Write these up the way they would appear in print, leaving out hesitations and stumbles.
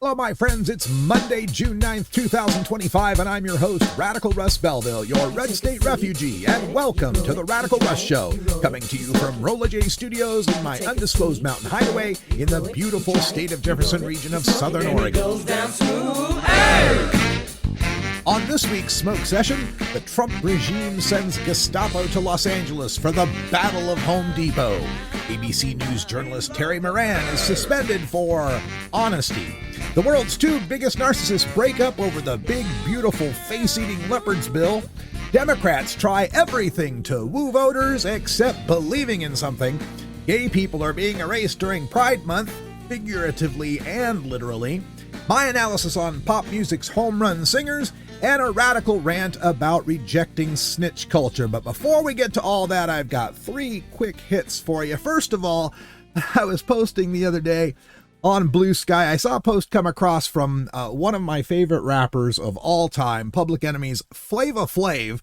Hello, my friends. It's Monday, June 9th, 2025, and I'm your host, Radical Russ Belville, your Red State refugee, and welcome to the Radical Russ Show, coming to you from Rolla J Studios in my undisclosed mountain hideaway in the beautiful state of Jefferson region of Southern Oregon. On this week's Smoke Session, the Trump regime sends Gestapo to Los Angeles for the Battle of Home Depot. ABC News journalist Terry Moran is suspended for honesty. The world's two biggest narcissists break up over the big, beautiful Face-Eating Leopards Bill. Democrats try everything to woo voters except believing in something. Gay people are being erased during Pride Month, figuratively and literally. My analysis on pop music's home run singers, and a radical rant about rejecting snitch culture. But before we get to all that, I've got three quick hits for you. First of all, I was posting the other day on Blue Sky. I saw a post come across from one of my favorite rappers of all time, Public Enemy's Flav,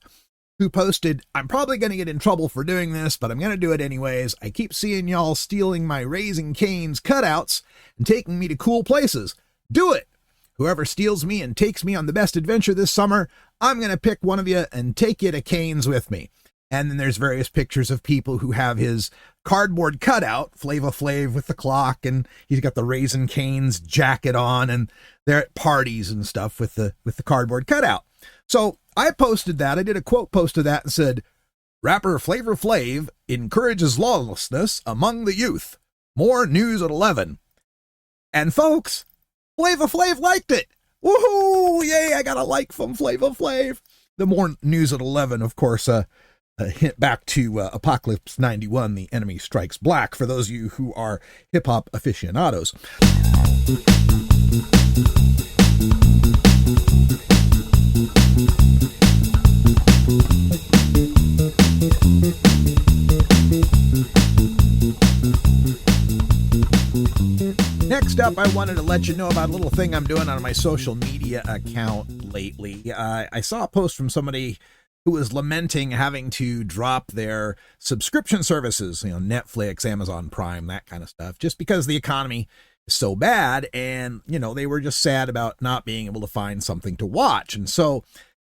who posted, "I'm probably going to get in trouble for doing this, but I'm going to do it anyways. I keep seeing y'all stealing my Raising Cane's cutouts and taking me to cool places. Do it. Whoever steals me and takes me on the best adventure this summer, I'm going to pick one of you and take you to Cane's with me." And then there's various pictures of people who have his cardboard cutout, Flav with the clock, and he's got the Raising Cane's jacket on, and they're at parties and stuff with the cardboard cutout. So I posted that. I did a quote post of that and said, "Rapper Flavor Flav encourages lawlessness among the youth. More news at 11. And folks, Flavor Flav liked it. Woohoo! Yay, I got a like from Flavor Flav. The more news at 11, of course, a hint back to Apocalypse 91, The Enemy Strikes Black, for those of you who are hip-hop aficionados. Next up, I wanted to let you know about a little thing I'm doing on my social media account lately. I saw a post from somebody who was lamenting having to drop their subscription services, Netflix, Amazon Prime, that kind of stuff, just because the economy is so bad. And, they were just sad about not being able to find something to watch. And so,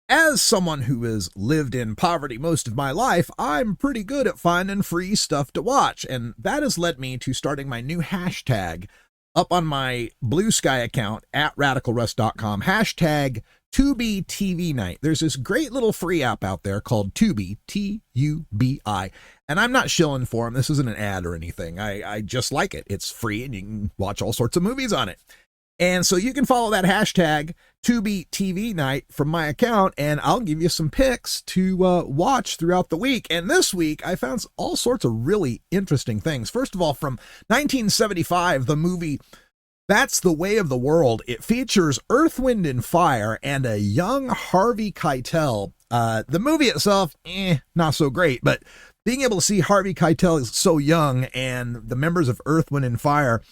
as someone who has lived in poverty most of my life, I'm pretty good at finding free stuff to watch. And that has led me to starting my new hashtag up on my Blue Sky account at radicalruss.com, hashtag Tubi TV Night. There's this great little free app out there called Tubi, Tubi, and I'm not shilling for them. This isn't an ad or anything. I just like it. It's free and you can watch all sorts of movies on it. And so you can follow that hashtag Tubi TV Night from my account, and I'll give you some picks to watch throughout the week. And this week, I found all sorts of really interesting things. First of all, from 1975, the movie That's the Way of the World. It features Earth, Wind, and Fire and a young Harvey Keitel. The movie itself, not so great, but being able to see Harvey Keitel is so young and the members of Earth, Wind, and Fire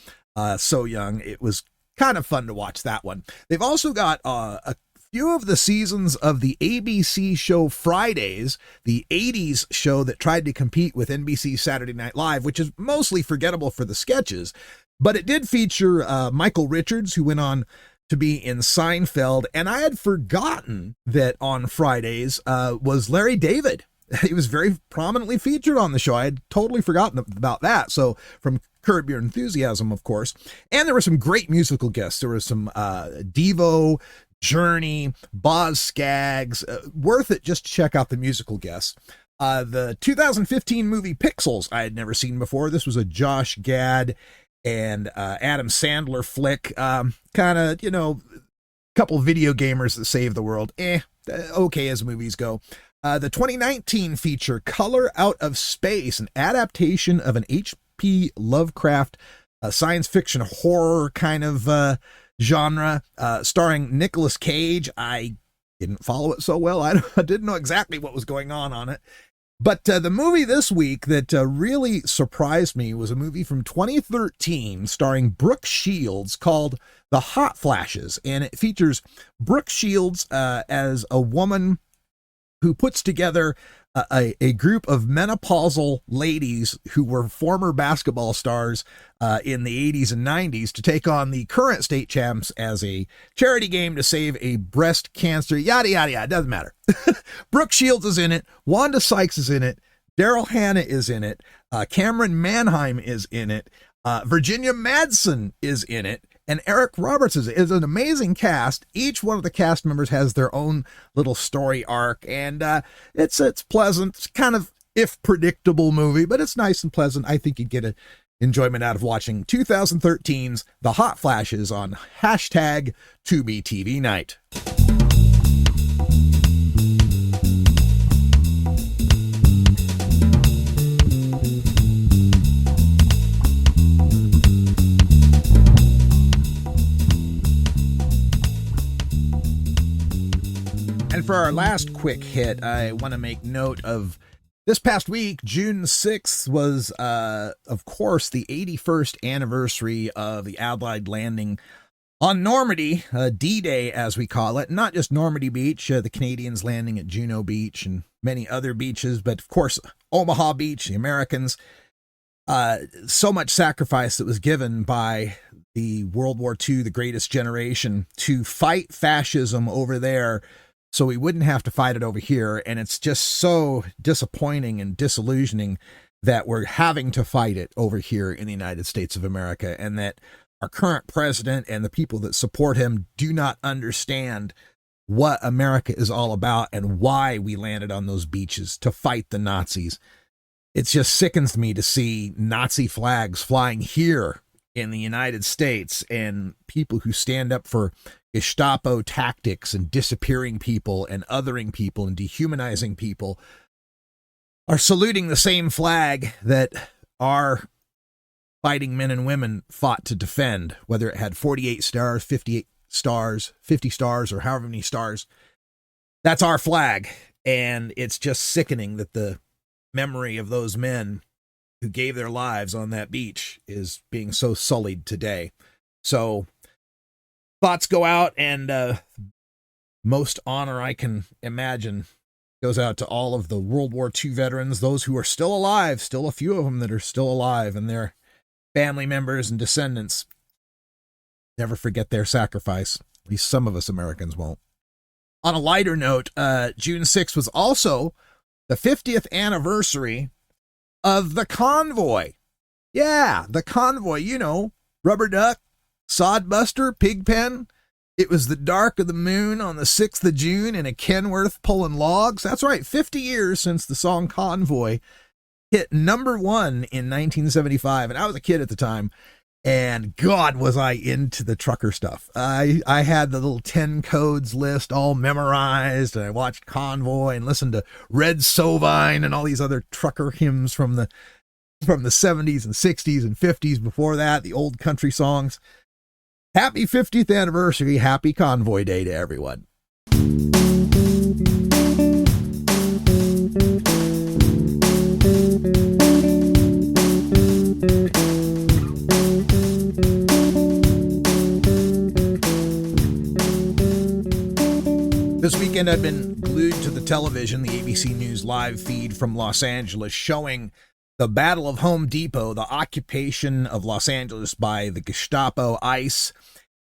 so young, it was kind of fun to watch that one. They've also got a few of the seasons of the ABC show Fridays, the 80s show that tried to compete with NBC's Saturday Night Live, which is mostly forgettable for the sketches. But it did feature Michael Richards, who went on to be in Seinfeld. And I had forgotten that on Fridays was Larry David. He was very prominently featured on the show. I had totally forgotten about that. So from Curb Your Enthusiasm, of course. And there were some great musical guests. There was some Devo, Journey, Boz Scaggs. Worth it just to check out the musical guests. The 2015 movie Pixels I had never seen before. This was a Josh Gad and Adam Sandler flick. Kind of, couple video gamers that save the world. Okay as movies go. The 2019 feature Color Out of Space, an adaptation of an H.P. Lovecraft science fiction horror kind of genre, starring Nicolas Cage. I didn't follow it so well. I didn't know exactly what was going on it. But the movie this week that really surprised me was a movie from 2013 starring Brooke Shields called The Hot Flashes. And it features Brooke Shields as a woman who puts together a group of menopausal ladies who were former basketball stars in the 80s and 90s to take on the current state champs as a charity game to save a breast cancer, yada, yada, yada. Doesn't matter. Brooke Shields is in it. Wanda Sykes is in it. Daryl Hannah is in it. Cameron Manheim is in it. Virginia Madsen is in it. And Eric Roberts is an amazing cast. Each one of the cast members has their own little story arc, and it's pleasant. It's kind of if predictable movie, but it's nice and pleasant. I think you get an enjoyment out of watching 2013's The Hot Flashes on hashtag Tubi TV Night. And for our last quick hit, I want to make note of this past week. June 6th was, of course, the 81st anniversary of the Allied landing on Normandy, D-Day as we call it. Not just Normandy Beach, the Canadians landing at Juno Beach and many other beaches, but of course, Omaha Beach, the Americans. So much sacrifice that was given by the World War II, the greatest generation, to fight fascism over there, so we wouldn't have to fight it over here. And it's just so disappointing and disillusioning that we're having to fight it over here in the United States of America, and that our current president and the people that support him do not understand what America is all about and why we landed on those beaches to fight the Nazis. It just sickens me to see Nazi flags flying here in the United States, and people who stand up for Gestapo tactics and disappearing people and othering people and dehumanizing people are saluting the same flag that our fighting men and women fought to defend, whether it had 48 stars, 58 stars, 50 stars, or however many stars. That's our flag. And it's just sickening that the memory of those men who gave their lives on that beach is being so sullied today. So thoughts go out, and most honor I can imagine goes out to all of the World War II veterans, those who are still alive, still a few of them that are still alive, and their family members and descendants. Never forget their sacrifice. At least some of us Americans won't. On a lighter note, June 6th was also the 50th anniversary of the Convoy. Yeah, the Convoy, you know, Rubber Duck, Sodbuster, Pigpen. It was the dark of the moon on the 6th of June in a Kenworth pulling logs. That's right, 50 years since the song Convoy hit number 1 in 1975. And I was a kid at the time, and God, was I into the trucker stuff. I had the little 10 codes list all memorized, and I watched Convoy and listened to Red Sovine and all these other trucker hymns from the 70s and 60s and 50s before that, the old country songs. Happy 50th anniversary. Happy Convoy Day to everyone. This weekend I've been glued to the television, the ABC News live feed from Los Angeles, showing the Battle of Home Depot, the occupation of Los Angeles by the Gestapo, ICE,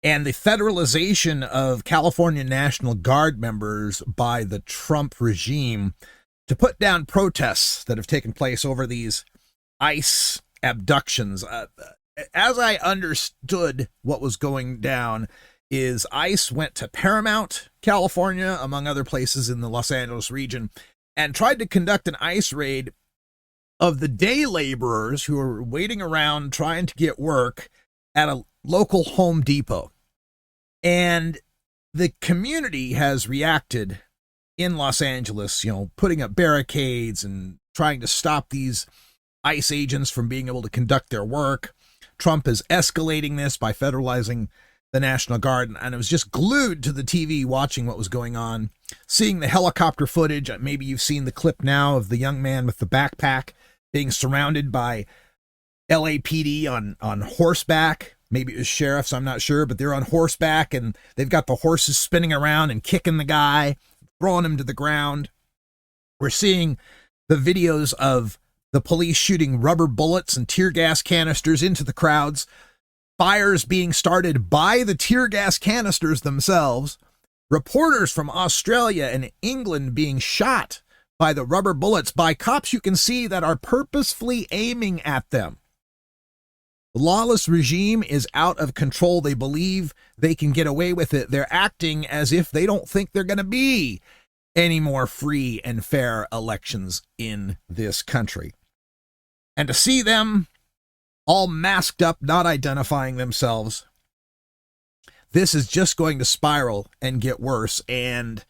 and the federalization of California National Guard members by the Trump regime to put down protests that have taken place over these ICE abductions. As I understood what was going down, is ICE went to Paramount, California, among other places in the Los Angeles region, and tried to conduct an ICE raid of the day laborers who are waiting around trying to get work at a local Home Depot. And the community has reacted in Los Angeles, putting up barricades and trying to stop these ICE agents from being able to conduct their work. Trump is escalating this by federalizing the National Guard, and I was just glued to the TV watching what was going on, seeing the helicopter footage. Maybe you've seen the clip now of the young man with the backpack being surrounded by LAPD on horseback. Maybe it was sheriffs, I'm not sure, but they're on horseback, and they've got the horses spinning around and kicking the guy, throwing him to the ground. We're seeing the videos of the police shooting rubber bullets and tear gas canisters into the crowds, fires being started by the tear gas canisters themselves, reporters from Australia and England being shot by the rubber bullets by cops you can see that are purposefully aiming at them. The lawless regime is out of control. They believe they can get away with it. They're acting as if they don't think they're going to be any more free and fair elections in this country. And to see them all masked up, not identifying themselves, this is just going to spiral and get worse. And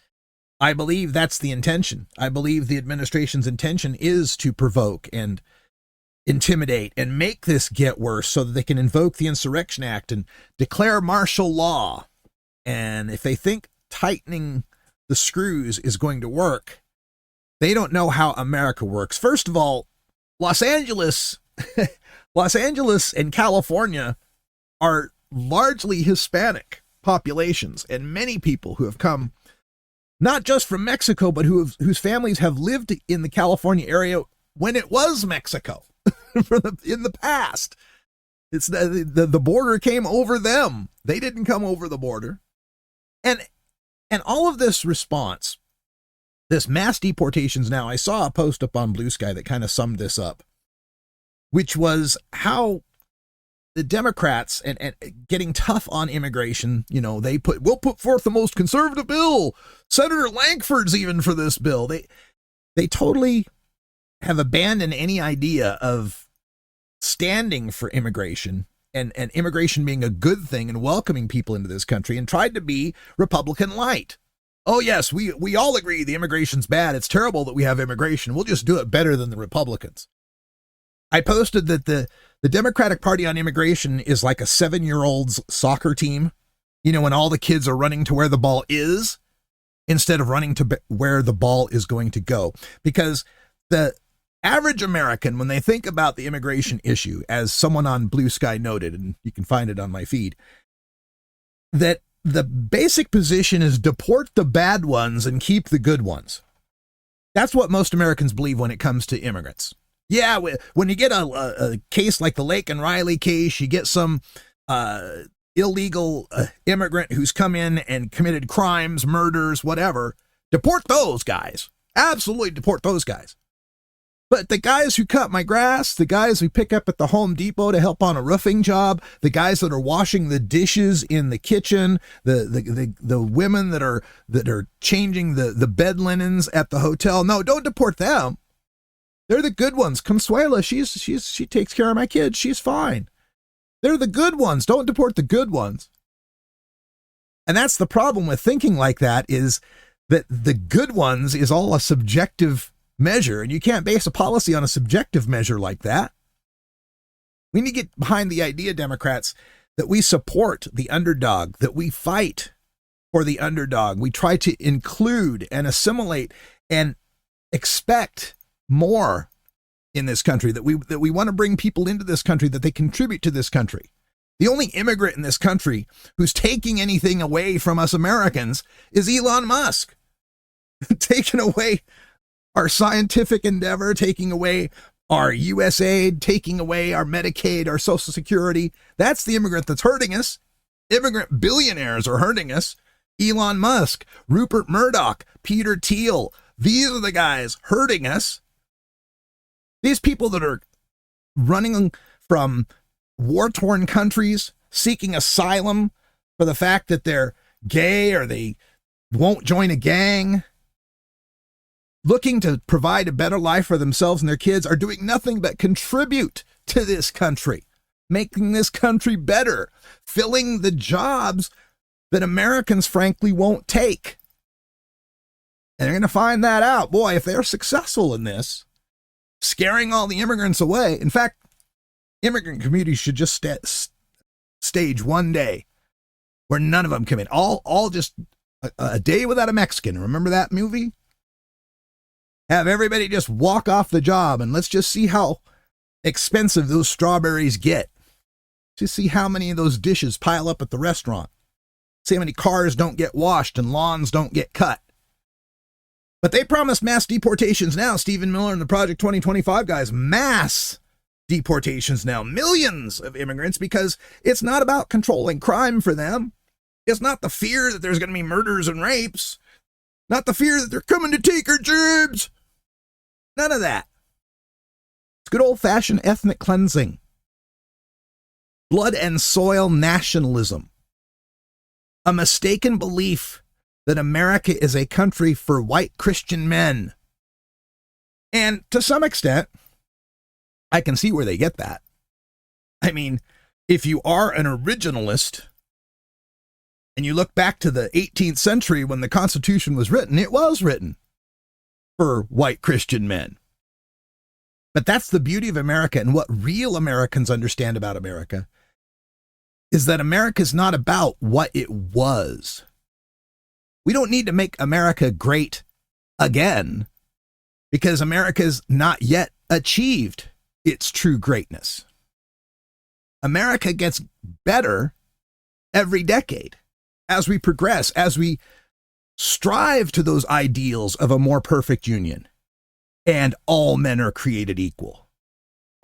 I believe that's the intention. I believe the administration's intention is to provoke and intimidate and make this get worse so that they can invoke the Insurrection Act and declare martial law. And if they think tightening the screws is going to work, they don't know how America works. First of all, Los Angeles and California are largely Hispanic populations, and many people who have come not just from Mexico, but whose families have lived in the California area when it was Mexico in the past. It's the border came over them. They didn't come over the border. And all of this response, this mass deportations now, I saw a post up on Blue Sky that kind of summed this up, which was how the Democrats and getting tough on immigration, we'll put forth the most conservative bill. Senator Lankford's even for this bill. They totally have abandoned any idea of standing for immigration and immigration being a good thing and welcoming people into this country, and tried to be Republican light. Oh yes, we all agree the immigration's bad. It's terrible that we have immigration. We'll just do it better than the Republicans. I posted that the Democratic Party on immigration is like a 7-year-old's soccer team. When all the kids are running to where the ball is instead of running to where the ball is going to go. Because the average American, when they think about the immigration issue, as someone on Blue Sky noted, and you can find it on my feed, that the basic position is deport the bad ones and keep the good ones. That's what most Americans believe when it comes to immigrants. Yeah, when you get a case like the Lake and Riley case, you get some illegal immigrant who's come in and committed crimes, murders, whatever. Deport those guys. Absolutely deport those guys. But the guys who cut my grass, the guys we pick up at the Home Depot to help on a roofing job, the guys that are washing the dishes in the kitchen, the women that are changing the bed linens at the hotel, no, don't deport them. They're the good ones. Consuela, she takes care of my kids. She's fine. They're the good ones. Don't deport the good ones. And that's the problem with thinking like that, is that the good ones is all a subjective measure, and you can't base a policy on a subjective measure like that. We need to get behind the idea, Democrats, that we support the underdog, that we fight for the underdog. We try to include and assimilate and expect more in this country, that we want to bring people into this country, that they contribute to this country. The only immigrant in this country who's taking anything away from us Americans is Elon Musk. Taking away our scientific endeavor, taking away our USAID, taking away our Medicaid, our Social Security. That's the immigrant that's hurting us. Immigrant billionaires are hurting us. Elon Musk, Rupert Murdoch, Peter Thiel. These are the guys hurting us. These people that are running from war-torn countries, seeking asylum for the fact that they're gay or they won't join a gang, looking to provide a better life for themselves and their kids, are doing nothing but contribute to this country, making this country better, filling the jobs that Americans frankly won't take. And they're going to find that out. Boy, if they're successful in this, scaring all the immigrants away. In fact, immigrant communities should just stage one day where none of them come in. All just a day without a Mexican. Remember that movie? Have everybody just walk off the job, and let's just see how expensive those strawberries get. Just see how many of those dishes pile up at the restaurant. See how many cars don't get washed and lawns don't get cut. But they promised mass deportations now. Stephen Miller and the Project 2025 guys, mass deportations now. Millions of immigrants, because it's not about controlling crime for them. It's not the fear that there's going to be murders and rapes. Not the fear that they're coming to take our jobs. None of that. It's good old-fashioned ethnic cleansing. Blood and soil nationalism. A mistaken belief that America is a country for white Christian men. And to some extent, I can see where they get that. I mean, if you are an originalist and you look back to the 18th century when the Constitution was written, it was written for white Christian men. But that's the beauty of America, and what real Americans understand about America is that America is not about what it was. We don't need to make America great again because America's not yet achieved its true greatness. America gets better every decade as we progress, as we strive to those ideals of a more perfect union, and all men are created equal,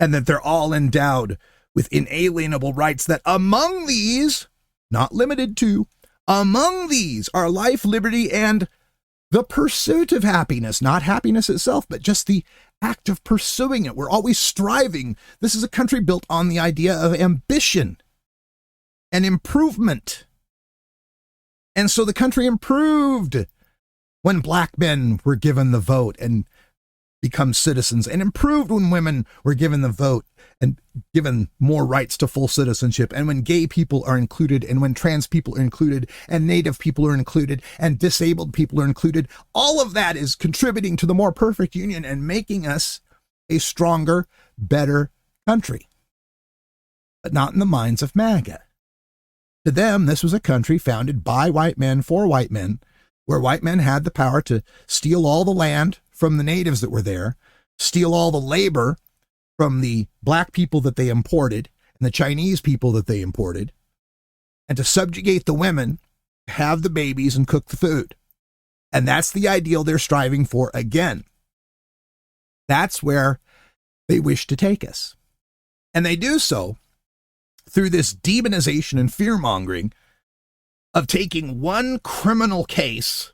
and that they're all endowed with inalienable rights, that among these, not limited to, among these are life, liberty, and the pursuit of happiness. Not happiness itself, but just the act of pursuing it. We're always striving. This is a country built on the idea of ambition and improvement. And so the country improved when black men were given the vote and become citizens, and improved when women were given the vote and given more rights to full citizenship, and when gay people are included, and when trans people are included, and native people are included, and disabled people are included. All of that is contributing to the more perfect union and making us a stronger, better country. But not in the minds of MAGA. To them, this was a country founded by white men for white men, where white men had the power to steal all the land from the natives that were there, steal all the labor from the black people that they imported and the Chinese people that they imported, and to subjugate the women, have the babies, and cook the food. And that's the ideal they're striving for again. That's where they wish to take us. And they do so through this demonization and fear-mongering of taking one criminal case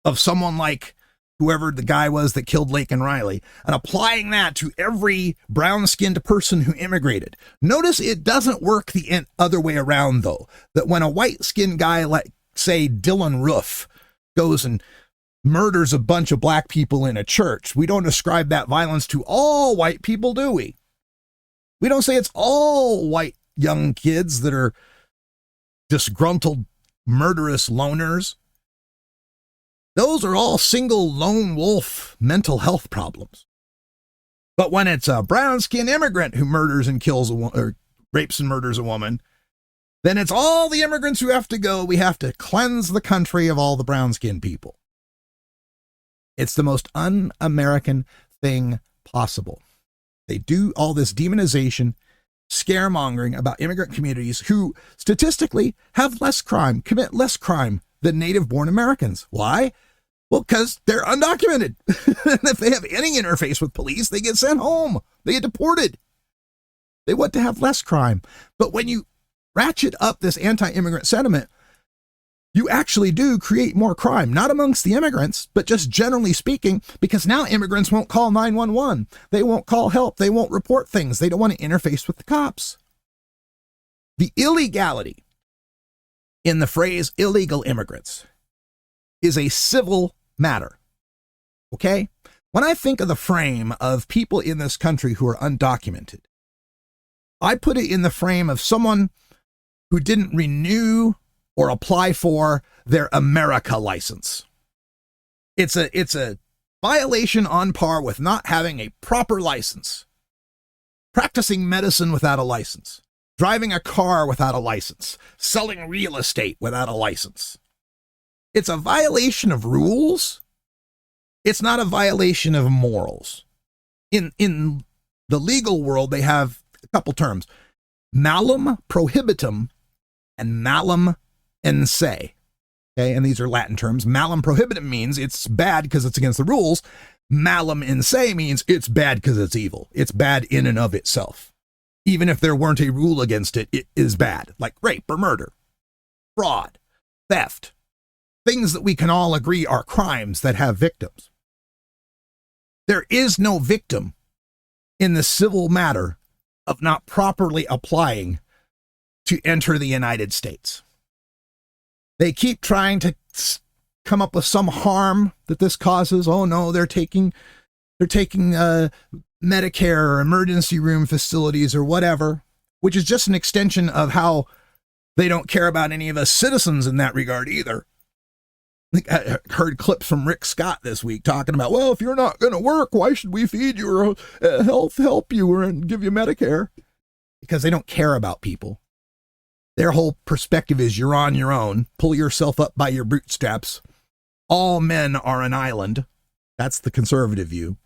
of someone like whoever the guy was that killed Lake and Riley, and applying that to every brown-skinned person who immigrated. Notice it doesn't work the other way around, though, that when a white-skinned guy like, say, Dylan Roof goes and murders a bunch of black people in a church, we don't ascribe that violence to all white people, do we? We don't say it's all white young kids that are disgruntled, murderous loners. Those are all single lone wolf mental health problems. But when it's a brown-skinned immigrant who murders and kills or rapes and murders a woman, then it's all the immigrants who have to go. We have to cleanse the country of all the brown-skinned people. It's the most un-American thing possible. They do all this demonization, scaremongering about immigrant communities who statistically have less crime, commit less crime than native-born Americans. Why? Well, because they're undocumented. And if they have any interface with police, they get sent home. They get deported. They want to have less crime. But when you ratchet up this anti-immigrant sentiment, you actually do create more crime, not amongst the immigrants, but just generally speaking, because now immigrants won't call 911. They won't call help. They won't report things. They don't want to interface with the cops. The illegality in the phrase illegal immigrants is a civil matter. Okay? When I think of the frame of people in this country who are undocumented, I put it in the frame of someone who didn't renew or apply for their America license. It's a violation on par with not having a proper license, practicing medicine without a license, driving a car without a license, selling real estate without a license. It's a violation of rules. It's not a violation of morals. In the legal world, they have a couple terms: malum prohibitum and malum in se. Okay, and these are Latin terms. Malum prohibitum means it's bad because it's against the rules. Malum in se means it's bad because it's evil. It's bad in and of itself. Even if there weren't a rule against it, it is bad, like rape or murder, fraud, theft, things that we can all agree are crimes that have victims. There is no victim in the civil matter of not properly applying to enter the United States. They keep trying to come up with some harm that this causes. Oh no, they're taking Medicare or emergency room facilities or whatever, which is just an extension of how they don't care about any of us citizens in that regard either. I heard clips from Rick Scott this week talking about, well, if you're not going to work, why should we feed you or help you and give you Medicare? Because they don't care about people. Their whole perspective is you're on your own. Pull yourself up by your bootstraps. All men are an island. That's the conservative view.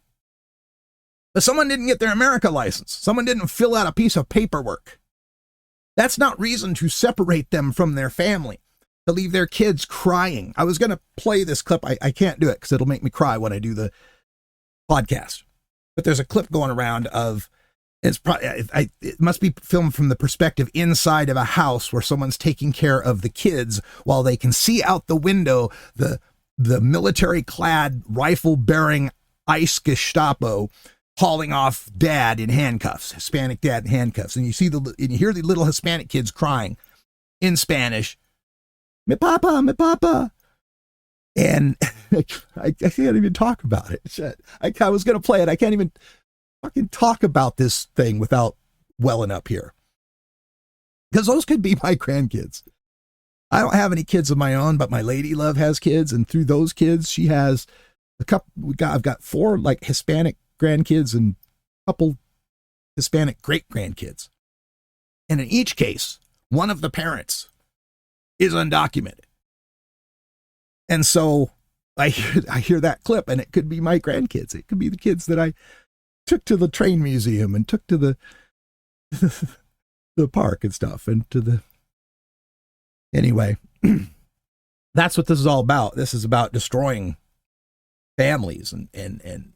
But someone didn't get their America license. Someone didn't fill out a piece of paperwork. That's not reason to separate them from their family, to leave their kids crying. I was going to play this clip. I can't do it because it'll make me cry when I do the podcast. But there's a clip going around of, it must be filmed from the perspective inside of a house where someone's taking care of the kids while they can see out the window the military-clad, rifle-bearing ICE Gestapo hauling off dad in handcuffs, Hispanic dad in handcuffs. And you hear the little Hispanic kids crying in Spanish, "Mi papa, mi papa." And I can't even talk about it. Shit. I was going to play it. I can't even fucking talk about this thing without welling up here. Because those could be my grandkids. I don't have any kids of my own, but my lady love has kids. And through those kids, she has a couple. I've got 4 like Hispanic grandkids and a couple Hispanic great grandkids. And in each case, one of the parents is undocumented. And so I hear that clip, and it could be my grandkids. It could be the kids that I took to the train museum and took to the park and stuff, and to the... Anyway, that's what this is all about. This is about destroying families and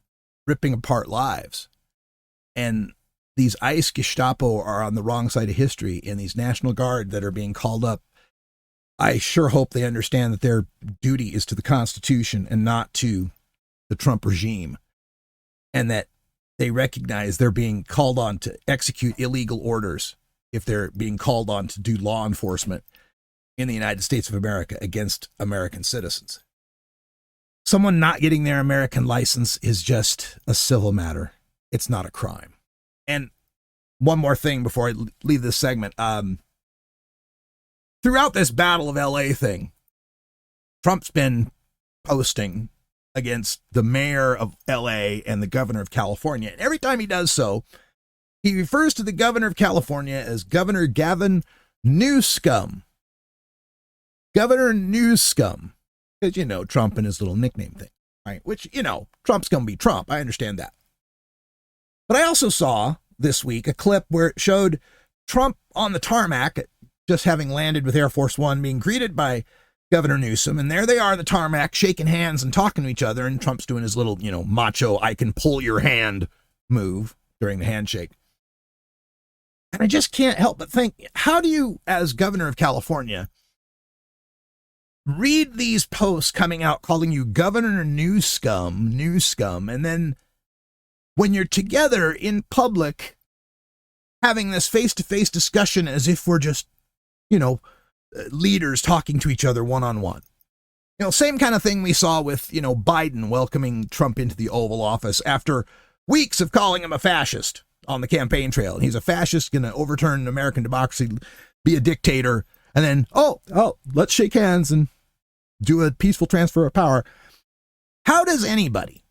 ripping apart lives. And these ICE Gestapo are on the wrong side of history, and these National Guard that are being called up, I sure hope they understand that their duty is to the Constitution and not to the Trump regime, and that they recognize they're being called on to execute illegal orders if they're being called on to do law enforcement in the United States of America against American citizens. Someone not getting their American license is just a civil matter. It's not a crime. And one more thing before I leave this segment. Throughout this Battle of LA thing, Trump's been posting against the mayor of LA and the governor of California. And every time he does so, he refers to the governor of California as Governor Gavin Newscum. Governor Newscum. Because, you know, Trump and his little nickname thing, right? Which, you know, Trump's going to be Trump. I understand that. But I also saw this week a clip where it showed Trump on the tarmac, just having landed with Air Force One, being greeted by Governor Newsom. And there they are on the tarmac, shaking hands and talking to each other. And Trump's doing his little, you know, macho, I can pull your hand move during the handshake. And I just can't help but think, how do you, as governor of California, read these posts coming out calling you Governor Newscum, and then when you're together in public having this face-to-face discussion as if we're just, you know, leaders talking to each other one-on-one. You know, same kind of thing we saw with, you know, Biden welcoming Trump into the Oval Office after weeks of calling him a fascist on the campaign trail. He's a fascist, going to overturn American democracy, be a dictator, and then, oh, let's shake hands and do a peaceful transfer of power. How does anybody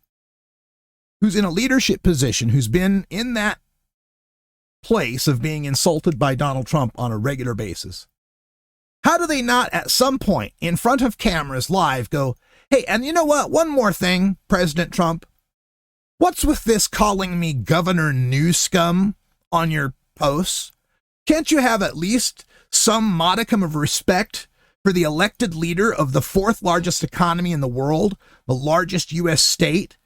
who's in a leadership position, who's been in that place of being insulted by Donald Trump on a regular basis, how do they not at some point in front of cameras live go, hey, and you know what? One more thing, President Trump, what's with this calling me Governor Newscum on your posts? Can't you have at least some modicum of respect for the elected leader of the fourth largest economy in the world, the largest U.S. state.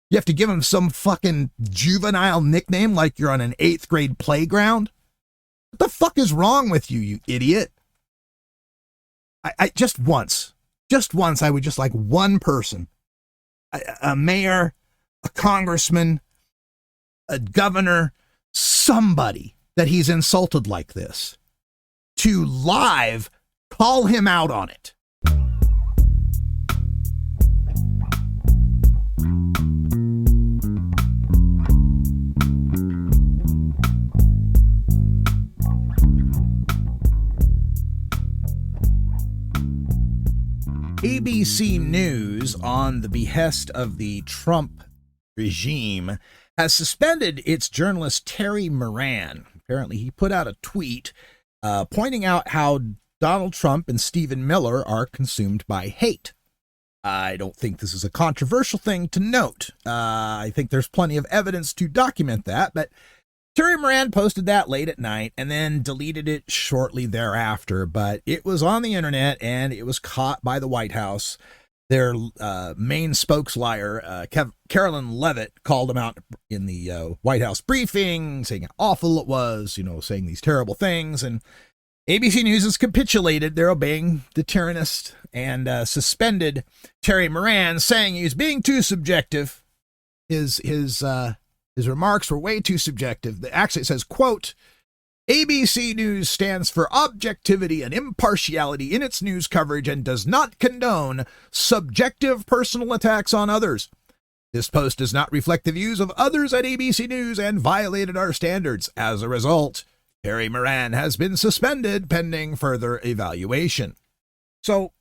You have to give him some fucking juvenile nickname like you're on an 8th grade playground. What the fuck is wrong with you, you idiot? I just once, I would just like one person, a mayor, a congressman, a governor, somebody that he's insulted like this, to live call him out on it. ABC News, on the behest of the Trump regime, has suspended its journalist Terry Moran. Apparently, he put out a tweet pointing out how Donald Trump and Stephen Miller are consumed by hate. I don't think this is a controversial thing to note. I think there's plenty of evidence to document that, but Terry Moran posted that late at night and then deleted it shortly thereafter. But it was on the internet and it was caught by the White House. Their main spokesliar, Carolyn Leavitt, called him out in the White House briefing, saying how awful it was, saying these terrible things. And ABC News has capitulated. They're obeying the tyrannist and suspended Terry Moran, saying he was being too subjective. His remarks were way too subjective. Actually, it says, quote, ABC News stands for objectivity and impartiality in its news coverage and does not condone subjective personal attacks on others. This post does not reflect the views of others at ABC News and violated our standards. As a result, Terry Moran has been suspended pending further evaluation. So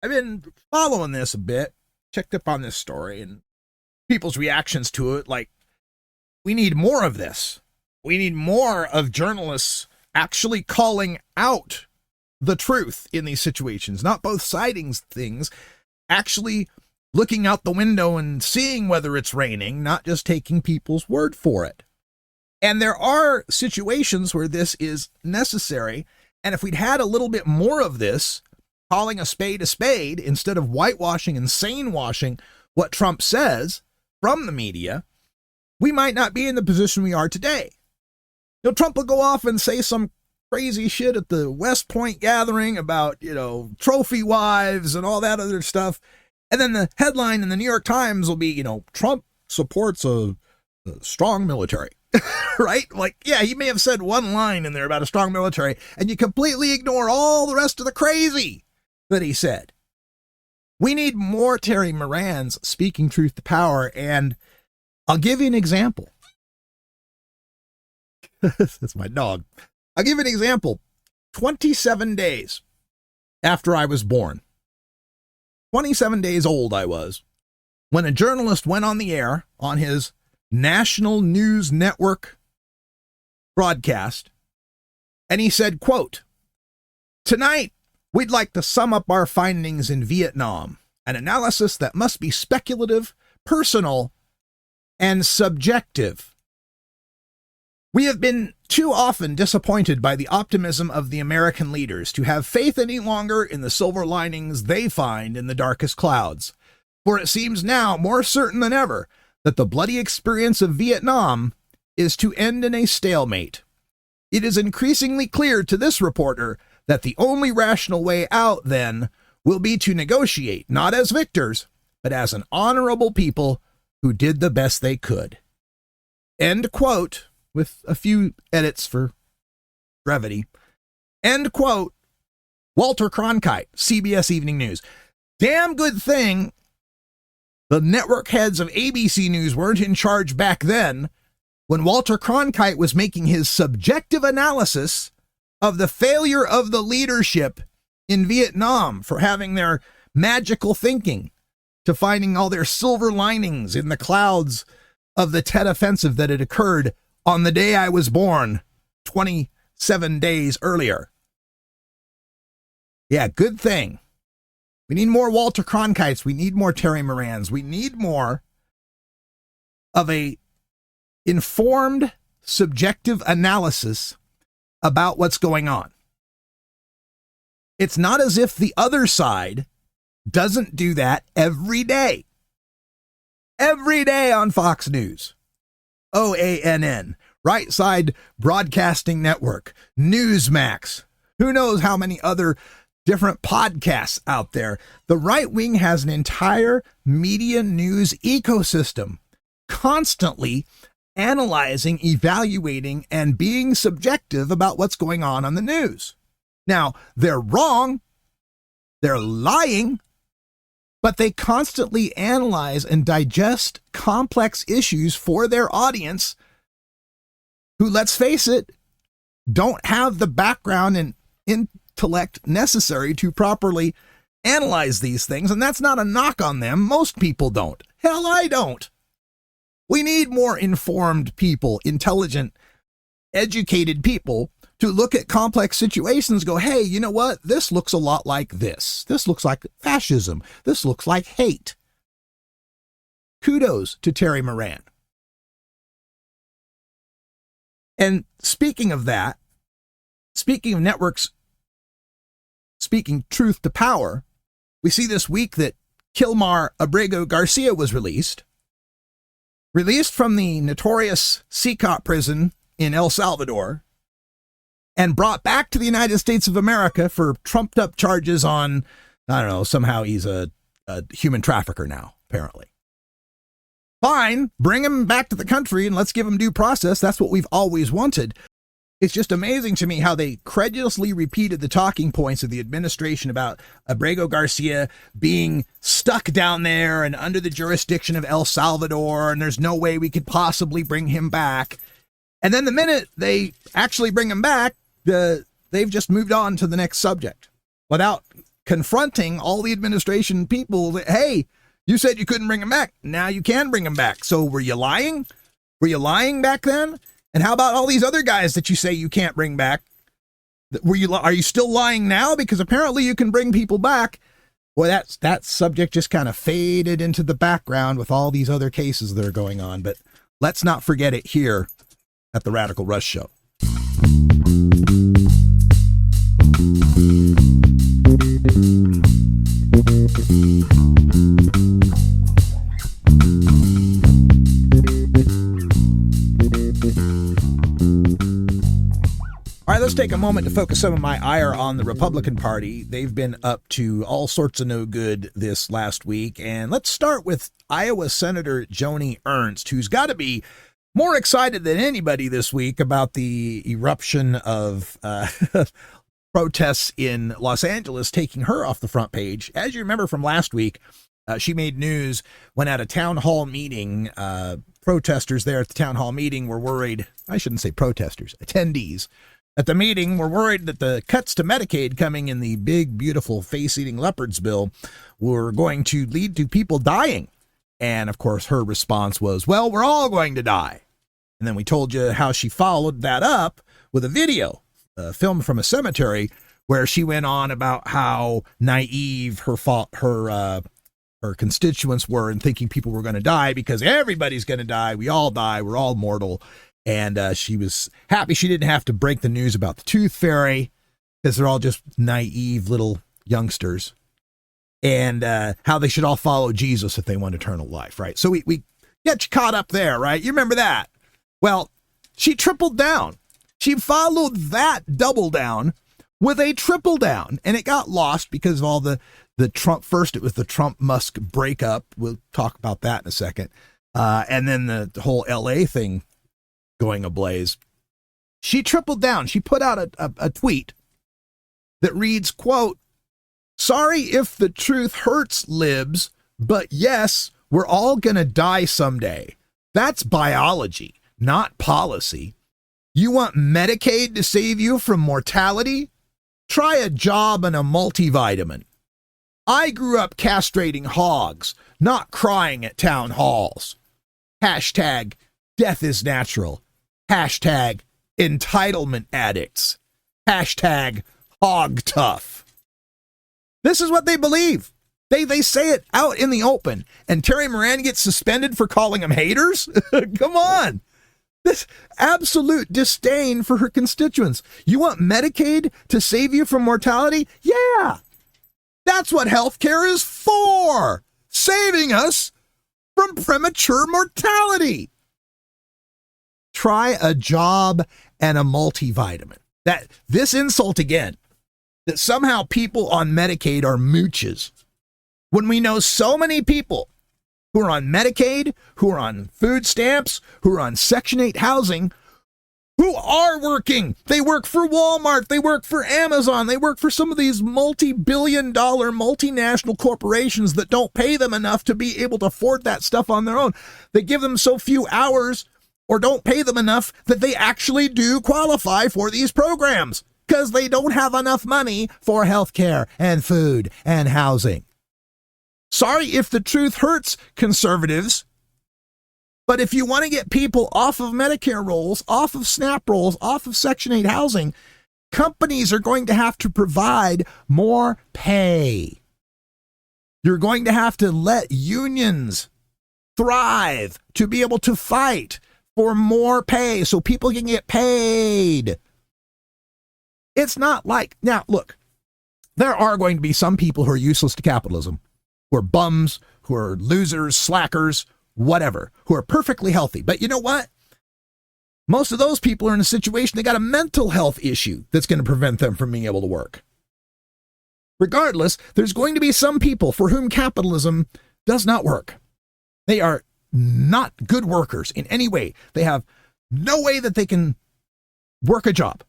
I've been following this a bit, checked up on this story and people's reactions to it. Like, we need more of this. We need more of journalists actually calling out the truth in these situations, not both siding things, actually looking out the window and seeing whether it's raining, not just taking people's word for it. And there are situations where this is necessary. And if we'd had a little bit more of this, calling a spade instead of whitewashing and sane-washing what Trump says from the media, we might not be in the position we are today. Trump will go off and say some crazy shit at the West Point gathering about, trophy wives and all that other stuff. And then the headline in the New York Times will be, Trump supports a strong military, right? Like, yeah, he may have said one line in there about a strong military, and you completely ignore all the rest of the crazy that he said. We need more Terry Morans speaking truth to power, and I'll give you an example. That's my dog. I'll give you an example. 27 days after I was born, 27 days old I was, when a journalist went on the air on his national news network broadcast, and he said, quote, "Tonight, we'd like to sum up our findings in Vietnam, an analysis that must be speculative, personal, and subjective. We have been too often disappointed by the optimism of the American leaders to have faith any longer in the silver linings they find in the darkest clouds. For it seems now more certain than ever that the bloody experience of Vietnam is to end in a stalemate. It is increasingly clear to this reporter that the only rational way out, then, will be to negotiate, not as victors, but as an honorable people who did the best they could." End quote, with a few edits for brevity. End quote. Walter Cronkite, CBS Evening News. Damn good thing the network heads of ABC News weren't in charge back then when Walter Cronkite was making his subjective analysis of the failure of the leadership in Vietnam for having their magical thinking to finding all their silver linings in the clouds of the Tet Offensive that had occurred on the day I was born, 27 days earlier. Yeah, good thing. We need more Walter Cronkites. We need more Terry Morans. We need more of a informed, subjective analysis about what's going on. It's not as if the other side doesn't do that every day. Every day on Fox News, OANN, Right Side Broadcasting Network, Newsmax, who knows how many other different podcasts out there. The right wing has an entire media news ecosystem, constantly analyzing, evaluating, and being subjective about what's going on the news. Now, they're wrong, they're lying, but they constantly analyze and digest complex issues for their audience who, let's face it, don't have the background and intellect necessary to properly analyze these things. And that's not a knock on them. Most people don't. Hell, I don't. We need more informed people, intelligent, educated people to look at complex situations, go, hey, you know what? This looks a lot like this. This looks like fascism. This looks like hate. Kudos to Terry Moran. And speaking of that, speaking of networks speaking truth to power, we see this week that Kilmar Abrego Garcia was released from the notorious CCOP prison in El Salvador, and brought back to the United States of America for trumped up charges on, I don't know, somehow he's a human trafficker now, apparently. Fine, bring him back to the country and let's give him due process. That's what we've always wanted. It's just amazing to me how they credulously repeated the talking points of the administration about Abrego Garcia being stuck down there and under the jurisdiction of El Salvador, and there's no way we could possibly bring him back. And then the minute they actually bring him back, they've just moved on to the next subject without confronting all the administration people that, hey, you said you couldn't bring him back. Now you can bring him back. So were you lying? Were you lying back then? And how about all these other guys that you say you can't bring back? Are you still lying now? Because apparently you can bring people back. Well, that subject just kind of faded into the background with all these other cases that are going on. But let's not forget it here at the Radical Rush Show. All right, let's take a moment to focus some of my ire on the Republican Party. They've been up to all sorts of no good this last week. And let's start with Iowa Senator Joni Ernst, who's got to be more excited than anybody this week about the eruption of protests in Los Angeles, taking her off the front page. As you remember from last week, she made news when at a town hall meeting. Protesters there at the town hall meeting were worried. I shouldn't say protesters, attendees at the meeting were worried that the cuts to Medicaid coming in the big, beautiful Face-Eating Leopards Bill were going to lead to people dying. And of course, her response was, well, we're all going to die. And then we told you how she followed that up with a video filmed from a cemetery where she went on about how naive her constituents were in thinking people were going to die, because everybody's going to die. We all die. We're all mortal. And she was happy she didn't have to break the news about the tooth fairy, because they're all just naive little youngsters, and how they should all follow Jesus if they want eternal life, right? So we get you caught up there, right? You remember that? Well, she tripled down. She followed that double down with a triple down, and it got lost because of all the Trump. First, it was the Trump-Musk breakup. We'll talk about that in a second. And then the whole LA thing going ablaze. She tripled down. She put out a tweet that reads, quote, "Sorry if the truth hurts, libs, but yes, we're all going to die someday. That's biology, not policy. You want Medicaid to save you from mortality? Try a job and a multivitamin. I grew up castrating hogs, not crying at town halls. Hashtag death is natural. Hashtag entitlement addicts. Hashtag hog tough." This is what they believe. They say it out in the open. And Terry Moran gets suspended for calling them haters? Come on. This absolute disdain for her constituents. You want Medicaid to save you from mortality? Yeah. That's what healthcare is for. Saving us from premature mortality. Try a job and a multivitamin. This insult again, that somehow people on Medicaid are mooches. When we know so many people who are on Medicaid, who are on food stamps, who are on Section 8 housing, who are working. They work for Walmart. They work for Amazon. They work for some of these multi-billion-dollar multinational corporations that don't pay them enough to be able to afford that stuff on their own. They give them so few hours or don't pay them enough that they actually do qualify for these programs because they don't have enough money for health care and food and housing. Sorry if the truth hurts, conservatives, but if you want to get people off of Medicare rolls, off of SNAP rolls, off of Section 8 housing, companies are going to have to provide more pay. You're going to have to let unions thrive to be able to fight for more pay so people can get paid. It's not like, now look, there are going to be some people who are useless to capitalism, who are bums, who are losers, slackers, whatever, who are perfectly healthy. But you know what? Most of those people are in a situation, they got a mental health issue that's going to prevent them from being able to work. Regardless, there's going to be some people for whom capitalism does not work. They are not good workers in any way. They have no way that they can work a job.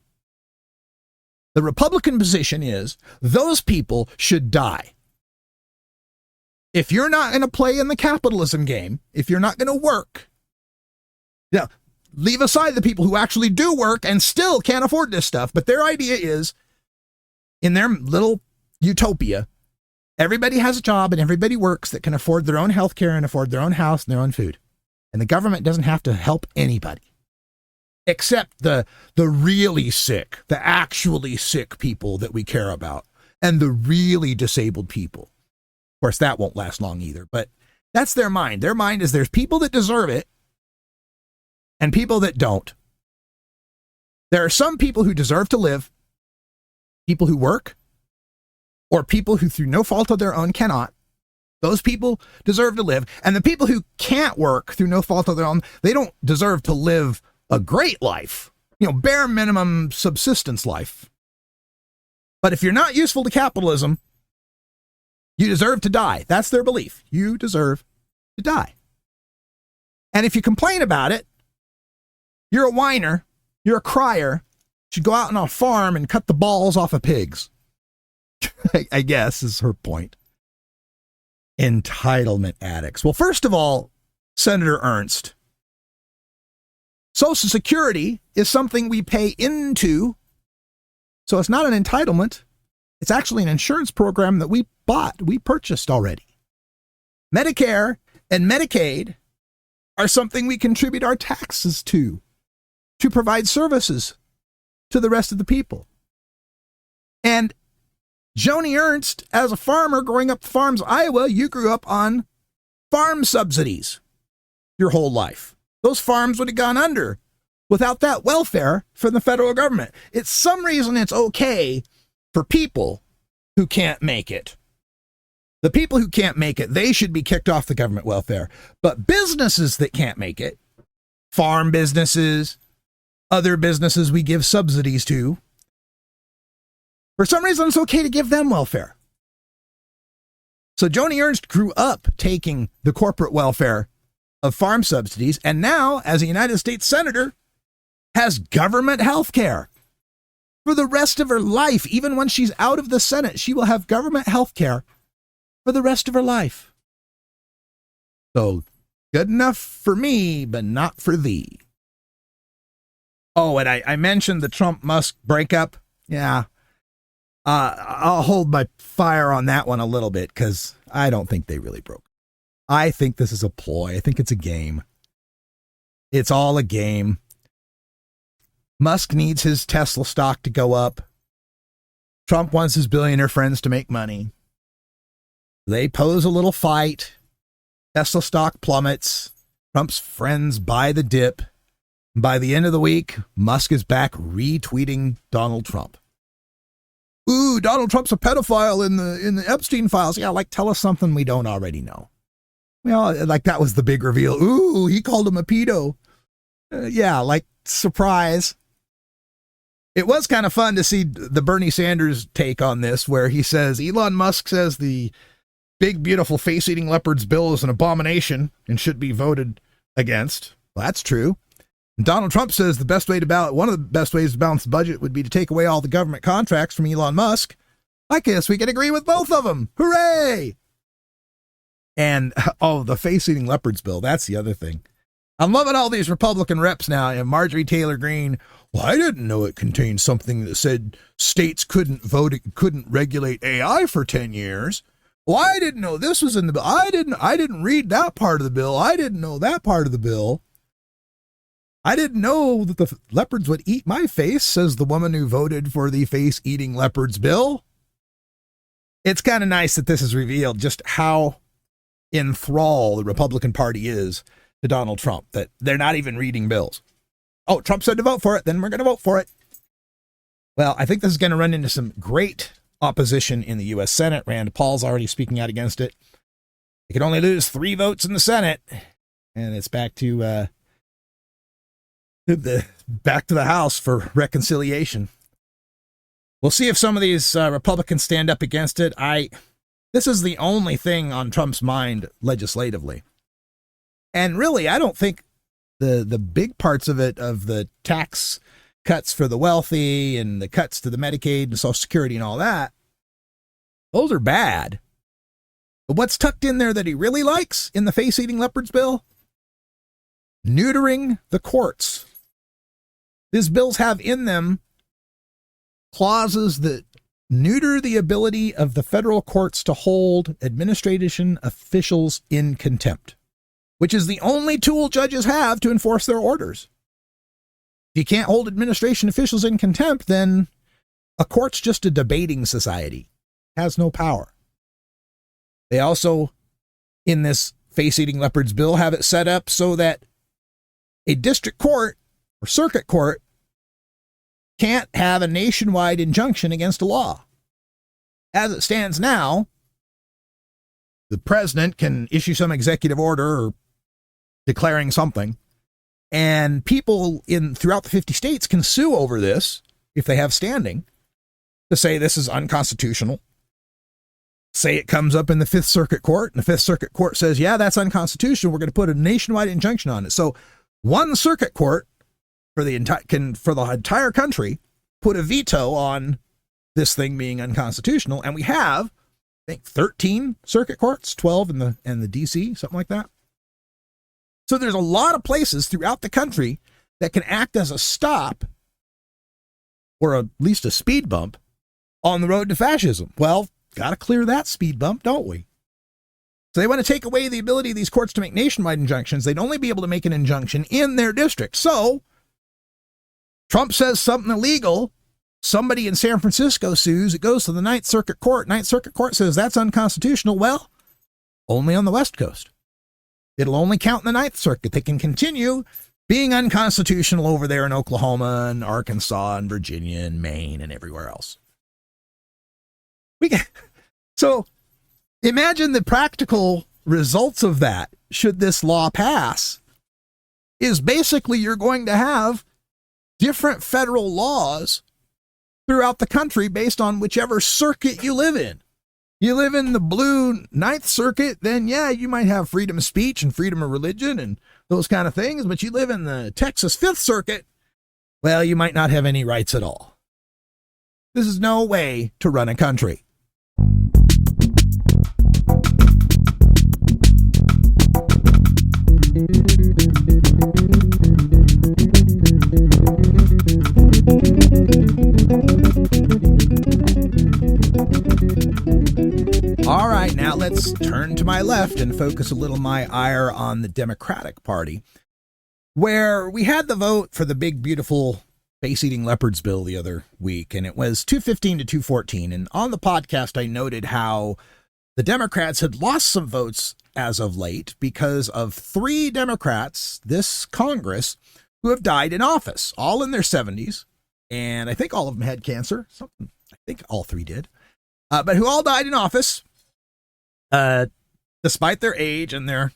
The Republican position is those people should die. If you're not going to play in the capitalism game, if you're not going to work, now leave aside the people who actually do work and still can't afford this stuff, but their idea is, in their little utopia, everybody has a job and everybody works that can afford their own health care and afford their own house and their own food. And the government doesn't have to help anybody except the really sick, the actually sick people that we care about, and the really disabled people. Of course, that won't last long either, but that's their mind. Their mind is there's people that deserve it and people that don't. There are some people who deserve to live, people who work, or people who through no fault of their own cannot. Those people deserve to live. And the people who can't work through no fault of their own, they don't deserve to live a great life, bare minimum subsistence life. But if you're not useful to capitalism, you deserve to die. That's their belief. You deserve to die. And if you complain about it, you're a whiner, you're a crier, you should go out on a farm and cut the balls off of pigs. I guess is her point. Entitlement addicts. Well, first of all, Senator Ernst, Social Security is something we pay into, so it's not an entitlement. It's actually an insurance program that we purchased already. Medicare and Medicaid are something we contribute our taxes to provide services to the rest of the people. And Joni Ernst, as a farmer growing up the farms of Iowa, you grew up on farm subsidies your whole life. Those farms would have gone under without that welfare from the federal government. It's some reason it's okay for people who can't make it. The people who can't make it, they should be kicked off the government welfare. But businesses that can't make it, farm businesses, other businesses we give subsidies to, for some reason it's okay to give them welfare. So Joni Ernst grew up taking the corporate welfare of farm subsidies, and now, as a United States Senator, has government health care. For the rest of her life, even when she's out of the Senate, she will have government health care for the rest of her life. So, good enough for me, but not for thee. Oh, and I mentioned the Trump-Musk breakup. Yeah, I'll hold my fire on that one a little bit, because I don't think they really broke. I think this is a ploy. I think it's a game. It's all a game. Musk needs his Tesla stock to go up. Trump wants his billionaire friends to make money. They pose a little fight. Tesla stock plummets. Trump's friends buy the dip. By the end of the week, Musk is back retweeting Donald Trump. Ooh, Donald Trump's a pedophile in the Epstein files. Yeah, like, tell us something we don't already know. Well, like, that was the big reveal. Ooh, he called him a pedo. Yeah, like, surprise. It was kind of fun to see the Bernie Sanders take on this, where he says, Elon Musk says the big, beautiful face-eating leopards bill is an abomination and should be voted against. Well, that's true. And Donald Trump says one of the best ways to balance the budget would be to take away all the government contracts from Elon Musk. I guess we can agree with both of them. Hooray! And, the face-eating leopards bill, that's the other thing. I'm loving all these Republican reps now. And Marjorie Taylor Greene, well, I didn't know it contained something that said states couldn't regulate AI for 10 years. Well, I didn't know this was in the bill. I didn't read that part of the bill. I didn't know that part of the bill. I didn't know that the leopards would eat my face, says the woman who voted for the face-eating leopards bill. It's kind of nice that this is revealed just how enthralled the Republican Party is to Donald Trump, that they're not even reading bills. Oh, Trump said to vote for it, then we're going to vote for it. Well, I think this is going to run into some great opposition in the U.S. Senate. Rand Paul's already speaking out against it. They could only lose 3 votes in the Senate, and it's back to the House for reconciliation. We'll see if some of these Republicans stand up against it. This is the only thing on Trump's mind legislatively. And really, I don't think the big parts of it, of the tax cuts for the wealthy and the cuts to the Medicaid and Social Security and all that, those are bad. But what's tucked in there that he really likes in the face-eating leopards bill? Neutering the courts. These bills have in them clauses that neuter the ability of the federal courts to hold administration officials in contempt, which is the only tool judges have to enforce their orders. If you can't hold administration officials in contempt, then a court's just a debating society. It has no power. They also, in this face-eating leopards bill, have it set up so that a district court or circuit court can't have a nationwide injunction against a law. As it stands now, the president can issue some executive order or declaring something, and people throughout the 50 states can sue over this if they have standing to say this is unconstitutional. Say it comes up in the Fifth Circuit Court, and the Fifth Circuit Court says, yeah, that's unconstitutional. We're going to put a nationwide injunction on it. So one circuit court for the entire country put a veto on this thing being unconstitutional, and we have, I think, 13 circuit courts, 12 in the DC, something like that. So there's a lot of places throughout the country that can act as a stop or at least a speed bump on the road to fascism. Well, got to clear that speed bump, don't we? So they want to take away the ability of these courts to make nationwide injunctions. They'd only be able to make an injunction in their district. So Trump says something illegal. Somebody in San Francisco sues. It goes to the Ninth Circuit Court. Ninth Circuit Court says that's unconstitutional. Well, only on the West Coast. It'll only count in the Ninth Circuit. They can continue being unconstitutional over there in Oklahoma and Arkansas and Virginia and Maine and everywhere else. So imagine the practical results of that, should this law pass, is basically you're going to have different federal laws throughout the country based on whichever circuit you live in. You live in the blue Ninth Circuit, then yeah, you might have freedom of speech and freedom of religion and those kind of things. But you live in the Texas Fifth Circuit, well, you might not have any rights at all. This is no way to run a country. All right, now let's turn to my left and focus a little my ire on the Democratic Party, where we had the vote for the big, beautiful face-eating leopards bill the other week, and it was 215 to 214. And on the podcast, I noted how the Democrats had lost some votes as of late because of 3 Democrats, this Congress, who have died in office, all in their 70s. And I think all of them had cancer. Something, I think all three did. But who all died in office, despite their age and their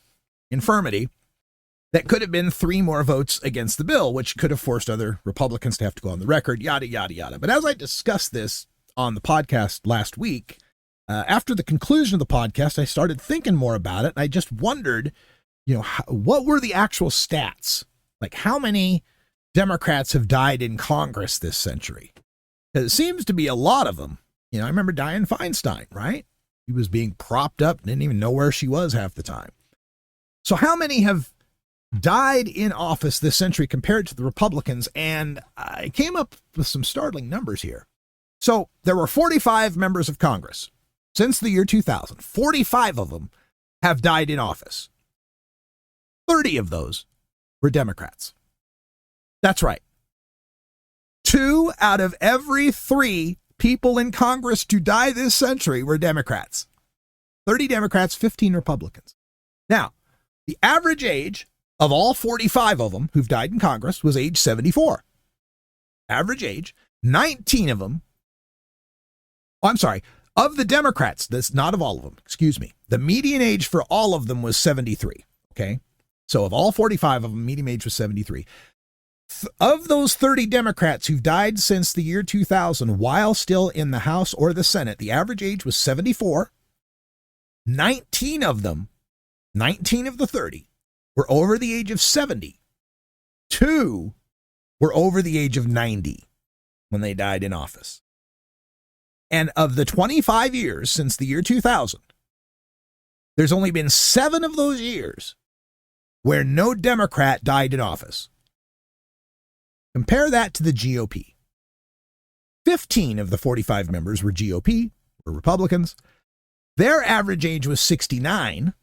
infirmity, that could have been 3 more votes against the bill, which could have forced other Republicans to have to go on the record, yada, yada, yada. But as I discussed this on the podcast last week, after the conclusion of the podcast, I started thinking more about it. And I just wondered, what were the actual stats? Like, how many Democrats have died in Congress this century? Because it seems to be a lot of them. I remember Dianne Feinstein, right? He was being propped up, didn't even know where she was half the time. So how many have died in office this century compared to the Republicans? And I came up with some startling numbers here. So there were 45 members of Congress since the year 2000. 45 of them have died in office. 30 of those were Democrats. That's right. 2 out of every 3 people in Congress to die this century were Democrats. 30 Democrats, 15 Republicans. Now, the average age of all 45 of them who've died in Congress was age 74. Average age, 19 of them. Oh, I'm sorry. Of the Democrats, that's not of all of them, excuse me. The median age for all of them was 73. Okay. So of all 45 of them, median age was 73. Of those 30 Democrats who've died since the year 2000 while still in the House or the Senate, the average age was 74. 19 of them, 19 of the 30, were over the age of 70. 2 were over the age of 90 when they died in office. And of the 25 years since the year 2000, there's only been 7 of those years where no Democrat died in office. Compare that to the GOP. 15 of the 45 members were GOP, were Republicans. Their average age was 69.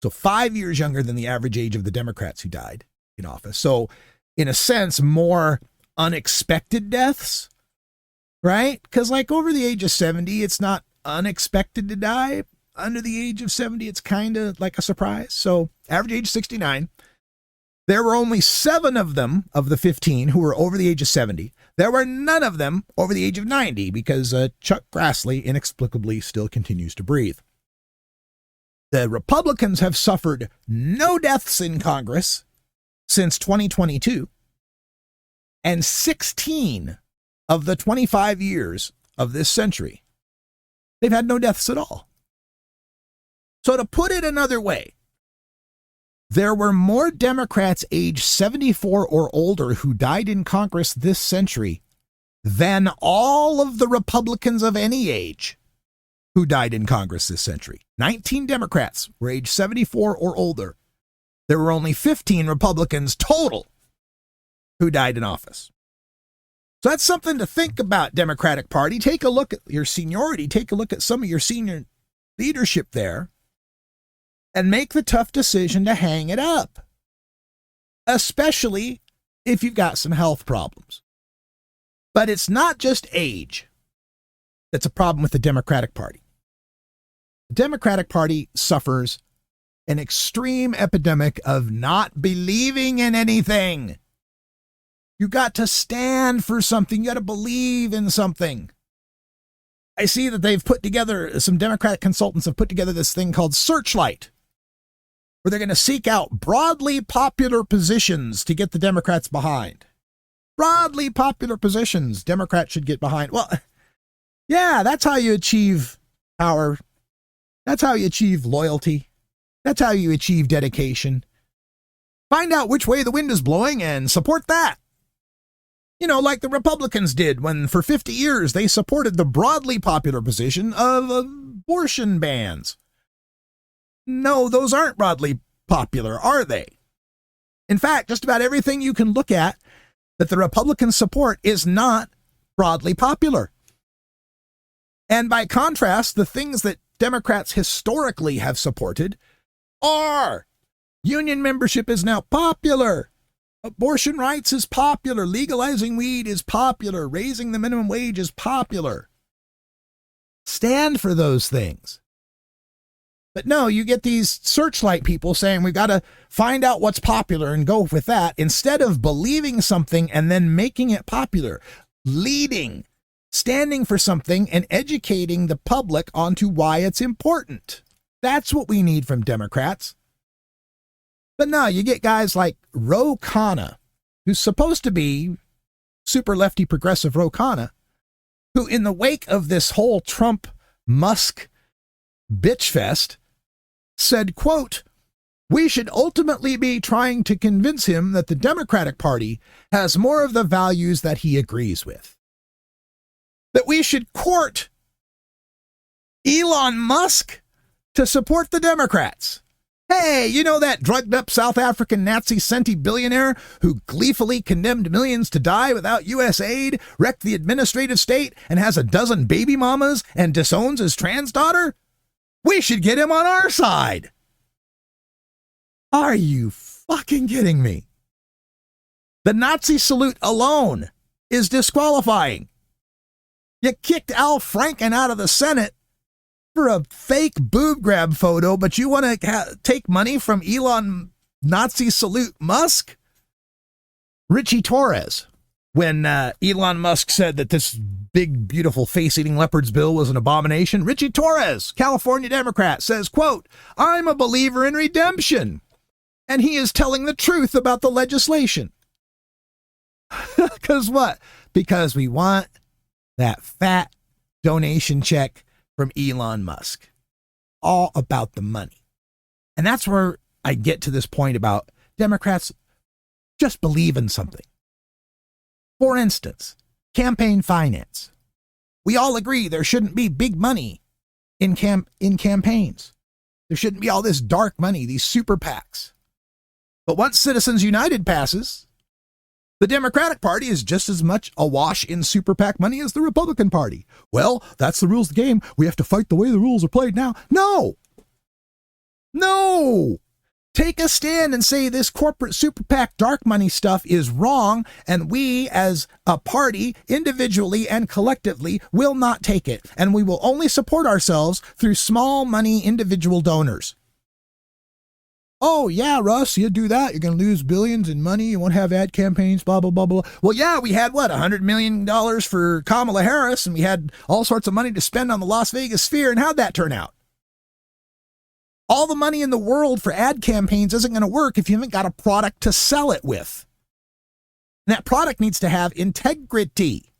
So 5 years younger than the average age of the Democrats who died in office. So in a sense, more unexpected deaths, right? Because like over the age of 70, it's not unexpected to die. Under the age of 70, it's kind of like a surprise. So average age 69. There were only 7 of them, of the 15, who were over the age of 70. There were none of them over the age of 90 because Chuck Grassley inexplicably still continues to breathe. The Republicans have suffered no deaths in Congress since 2022, and 16 of the 25 years of this century, they've had no deaths at all. So to put it another way, there were more Democrats age 74 or older who died in Congress this century than all of the Republicans of any age who died in Congress this century. 19 Democrats were age 74 or older. There were only 15 Republicans total who died in office. So that's something to think about, Democratic Party. Take a look at your seniority. Take a look at some of your senior leadership there and make the tough decision to hang it up, especially if you've got some health problems. But it's not just age that's a problem with the Democratic Party. The Democratic Party suffers an extreme epidemic of not believing in anything. You got to stand for something. You got to believe in something. I see that they've put together, some Democratic consultants have put together this thing called Searchlight, where they're going to seek out broadly popular positions to get the Democrats behind. Broadly popular positions Democrats should get behind. Well, yeah, that's how you achieve power. That's how you achieve loyalty. That's how you achieve dedication. Find out which way the wind is blowing and support that. Like the Republicans did when for 50 years they supported the broadly popular position of abortion bans. No, those aren't broadly popular, are they? In fact, just about everything you can look at that the Republicans support is not broadly popular. And by contrast, the things that Democrats historically have supported are union membership is now popular. Abortion rights is popular. Legalizing weed is popular. Raising the minimum wage is popular. Stand for those things. But no, you get these Searchlight people saying we got to find out what's popular and go with that instead of believing something and then making it popular, leading, standing for something and educating the public onto why it's important. That's what we need from Democrats. But no, you get guys like Ro Khanna, who's supposed to be super lefty progressive Ro Khanna, who in the wake of this whole Trump-Musk bitch fest said, quote, "We should ultimately be trying to convince him that the Democratic Party has more of the values that he agrees with. That we should court Elon Musk to support the Democrats. Hey, you know that drugged up South African Nazi centibillionaire who gleefully condemned millions to die without U.S. aid, wrecked the administrative state, and has a dozen baby mamas and disowns his trans daughter? We should get him on our side." Are you fucking kidding me? The Nazi salute alone is disqualifying. You kicked Al Franken out of the Senate for a fake boob grab photo, but you want to take money from Elon Nazi salute Musk? Richie Torres, when Elon Musk said that this big, beautiful face-eating leopards bill was an abomination, Richie Torres, California Democrat, says, quote, "I'm a believer in redemption, and he is telling the truth about the legislation." Because what? Because we want that fat donation check from Elon Musk. All about the money. And that's where I get to this point about Democrats just believe in something. For instance, campaign finance. We all agree there shouldn't be big money in campaigns. There shouldn't be all this dark money, these super PACs. But once Citizens United passes, the Democratic Party is just as much awash in super PAC money as the Republican Party. Well, that's the rules of the game. We have to fight the way the rules are played now. No! No! Take a stand and say this corporate super PAC dark money stuff is wrong, and we as a party, individually and collectively, will not take it. And we will only support ourselves through small money individual donors. Oh, yeah, Russ, you do that, you're going to lose billions in money. You won't have ad campaigns, blah, blah, blah, blah. Well, yeah, we had, $100 million for Kamala Harris, and we had all sorts of money to spend on the Las Vegas Sphere, and how'd that turn out? All the money in the world for ad campaigns isn't going to work if you haven't got a product to sell it with. And that product needs to have integrity.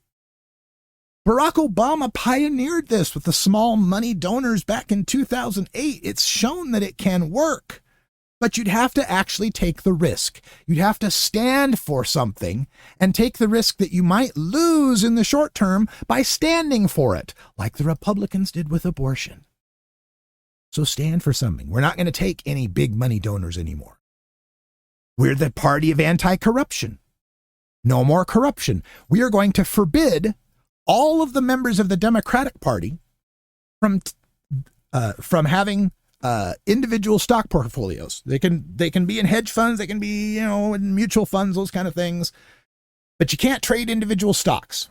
Barack Obama pioneered this with the small money donors back in 2008. It's shown that it can work. But you'd have to actually take the risk. You'd have to stand for something and take the risk that you might lose in the short term by standing for it, like the Republicans did with abortion. So stand for something. We're not going to take any big money donors anymore. We're the party of anti-corruption. No more corruption. We are going to forbid all of the members of the Democratic Party from having individual stock portfolios. They can be in hedge funds, they can be, in mutual funds, those kind of things. But you can't trade individual stocks.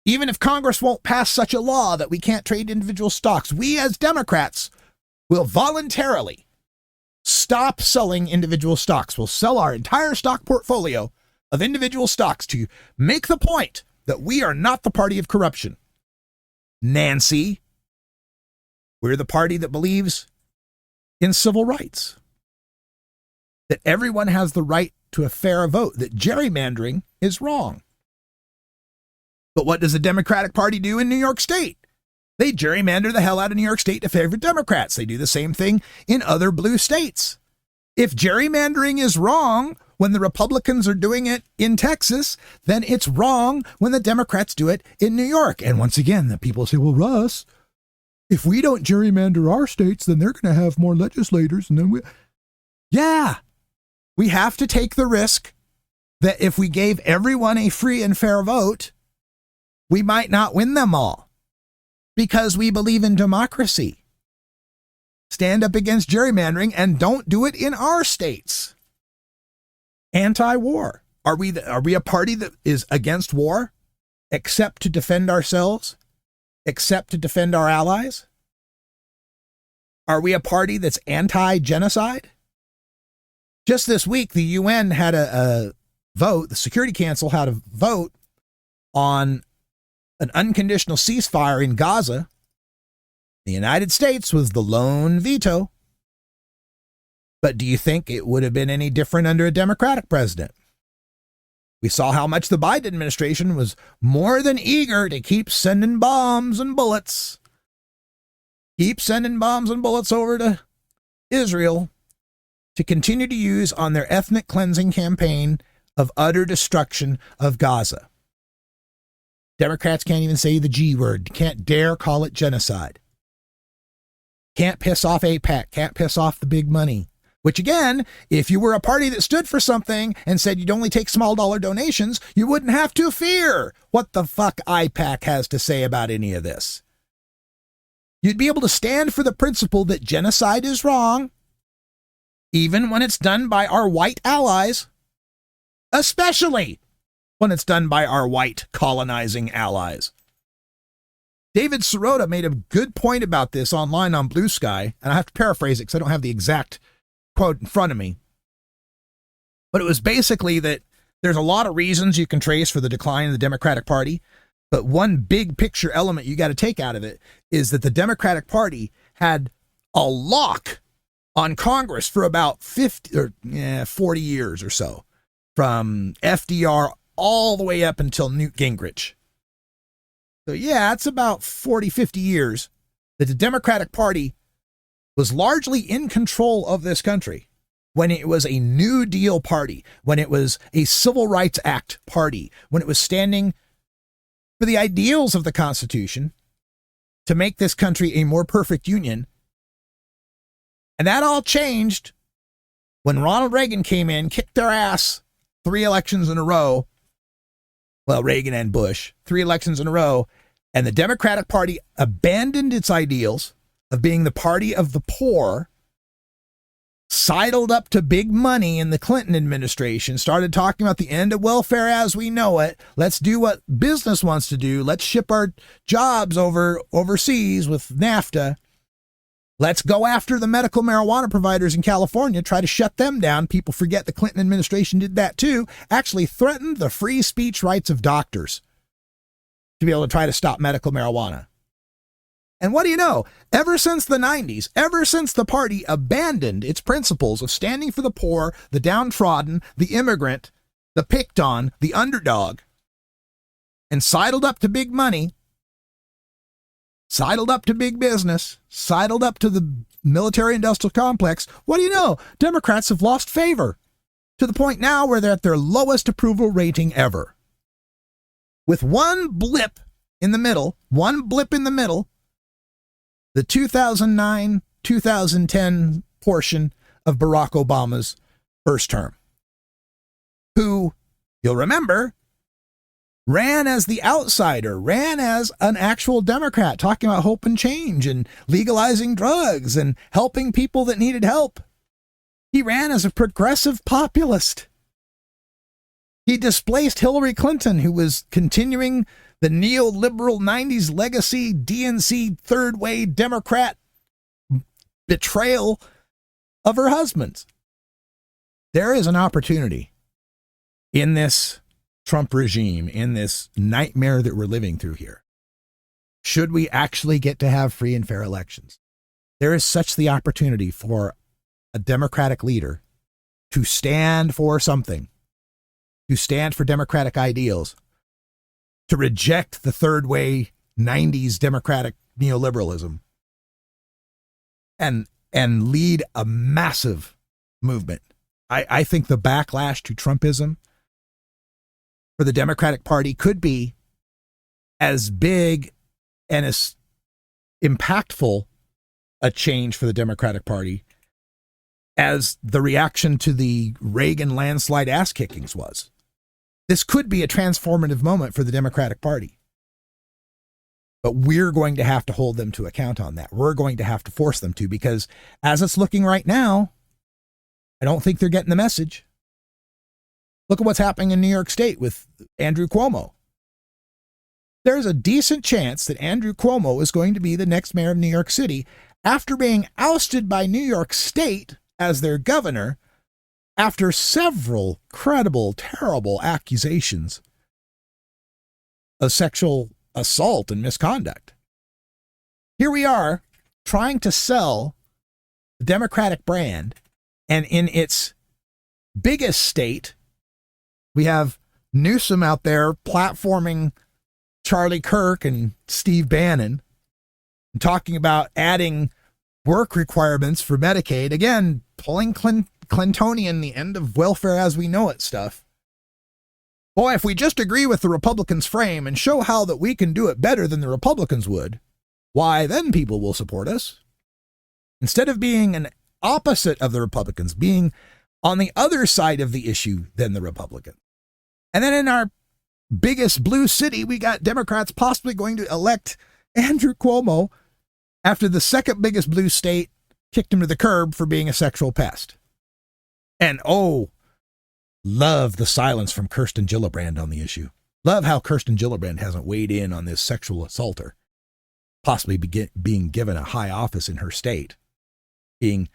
Even if Congress won't pass such a law that we can't trade individual stocks, we as Democrats will voluntarily stop selling individual stocks. We'll sell our entire stock portfolio of individual stocks to make the point that we are not the party of corruption. Nancy, we're the party that believes in civil rights, that everyone has the right to a fair vote, that gerrymandering is wrong. But what does the Democratic Party do in New York State? They gerrymander the hell out of New York State to favor Democrats. They do the same thing in other blue states. If gerrymandering is wrong when the Republicans are doing it in Texas, then it's wrong when the Democrats do it in New York. And once again, the people say, well, Russ, if we don't gerrymander our states, then they're going to have more legislators. And then we have to take the risk that if we gave everyone a free and fair vote, we might not win them all because we believe in democracy. Stand up against gerrymandering and don't do it in our states. Anti-war. Are we a party that is against war, except to defend ourselves, except to defend our allies? Are we a party that's anti-genocide? Just this week, the UN had a vote, the Security Council had a vote on an unconditional ceasefire in Gaza. The United States was the lone veto. But do you think it would have been any different under a Democratic president? We saw how much the Biden administration was more than eager to keep sending bombs and bullets. Keep sending bombs and bullets over to Israel to continue to use on their ethnic cleansing campaign of utter destruction of Gaza. Democrats can't even say the G word, can't dare call it genocide. Can't piss off AIPAC, can't piss off the big money. Which again, if you were a party that stood for something and said you'd only take small dollar donations, you wouldn't have to fear what the fuck AIPAC has to say about any of this. You'd be able to stand for the principle that genocide is wrong, even when it's done by our white allies, especially when it's done by our white colonizing allies. David Sirota made a good point about this online on Blue Sky, and I have to paraphrase it because I don't have the exact quote in front of me. But it was basically that there's a lot of reasons you can trace for the decline of the Democratic Party, but one big picture element you got to take out of it is that the Democratic Party had a lock on Congress for about 40 years or so, from FDR all the way up until Newt Gingrich. So yeah, it's about 40, 50 years that the Democratic Party was largely in control of this country, when it was a New Deal party, when it was a Civil Rights Act party, when it was standing for the ideals of the Constitution to make this country a more perfect union. And that all changed when Ronald Reagan came in, kicked their ass 3 elections in a row. Well, Reagan and Bush, 3 elections in a row, and the Democratic Party abandoned its ideals of being the party of the poor, sidled up to big money in the Clinton administration, started talking about the end of welfare as we know it. Let's do what business wants to do. Let's ship our jobs overseas with NAFTA. Let's go after the medical marijuana providers in California, try to shut them down. People forget the Clinton administration did that too, actually threatened the free speech rights of doctors to be able to try to stop medical marijuana. And what do you know? Ever since the 90s, ever since the party abandoned its principles of standing for the poor, the downtrodden, the immigrant, the picked on, the underdog, and sidled up to big money, sidled up to big business, sidled up to the military-industrial complex, what do you know? Democrats have lost favor to the point now where they're at their lowest approval rating ever. With one blip in the middle, the 2009-2010 portion of Barack Obama's first term, who, you'll remember, ran as the outsider, ran as an actual Democrat, talking about hope and change and legalizing drugs and helping people that needed help. He ran as a progressive populist. He displaced Hillary Clinton, who was continuing the neoliberal 90s legacy DNC third wave Democrat betrayal of her husband. There is an opportunity in this Trump regime, in this nightmare that we're living through here. Should we actually get to have free and fair elections, there is such the opportunity for a Democratic leader to stand for something, to stand for democratic ideals, to reject the third way 90s democratic neoliberalism and lead a massive movement. I think the backlash to Trumpism for the Democratic Party could be as big and as impactful a change for the Democratic Party as the reaction to the Reagan landslide ass kickings was. This could be a transformative moment for the Democratic Party. But we're going to have to hold them to account on that. We're going to have to force them to, because as it's looking right now, I don't think they're getting the message. Look at what's happening in New York State with Andrew Cuomo. There's a decent chance that Andrew Cuomo is going to be the next mayor of New York City after being ousted by New York State as their governor after several credible, terrible accusations of sexual assault and misconduct. Here we are trying to sell the Democratic brand, and in its biggest state, we have Newscum out there platforming Charlie Kirk and Steve Bannon and talking about adding work requirements for Medicaid. Again, pulling Clintonian, the end of welfare as we know it stuff. Boy, if we just agree with the Republicans' frame and show how that we can do it better than the Republicans would, why then people will support us. Instead of being an opposite of the Republicans, being on the other side of the issue than the Republicans. And then in our biggest blue city, we got Democrats possibly going to elect Andrew Cuomo after the second biggest blue state kicked him to the curb for being a sexual pest. And love the silence from Kirsten Gillibrand on the issue. Love how Kirsten Gillibrand hasn't weighed in on this sexual assaulter, possibly being given a high office in her state, being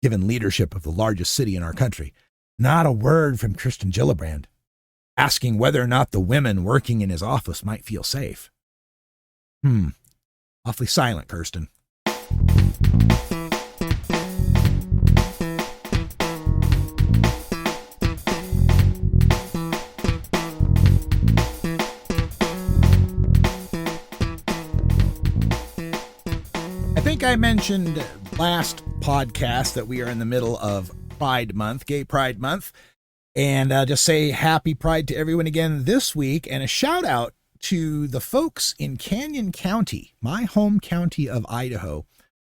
given leadership of the largest city in our country. Not a word from Kirsten Gillibrand asking whether or not the women working in his office might feel safe. Awfully silent, Kirsten. I think I mentioned last podcast that we are in the middle of Pride Month, Gay Pride Month, and just say happy Pride to everyone again this week, and a shout out to the folks in Canyon County, my home county of Idaho,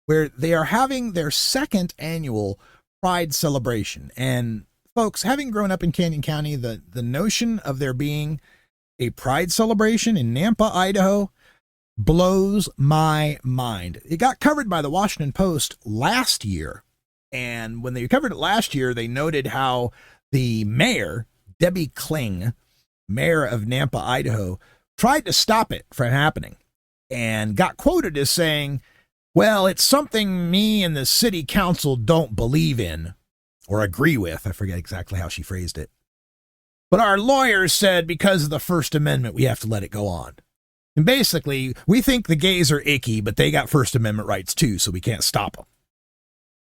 where they are having their second annual Pride celebration. And folks, having grown up in Canyon County, the notion of there being a Pride celebration in Nampa, Idaho, blows my mind. It got covered by the Washington Post last year. And when they covered it last year, they noted how the mayor, Debbie Kling, mayor of Nampa, Idaho, tried to stop it from happening and got quoted as saying, well, it's something me and the city council don't believe in or agree with. I forget exactly how she phrased it. But our lawyers said because of the First Amendment, we have to let it go on. And basically, we think the gays are icky, but they got First Amendment rights too, so we can't stop them.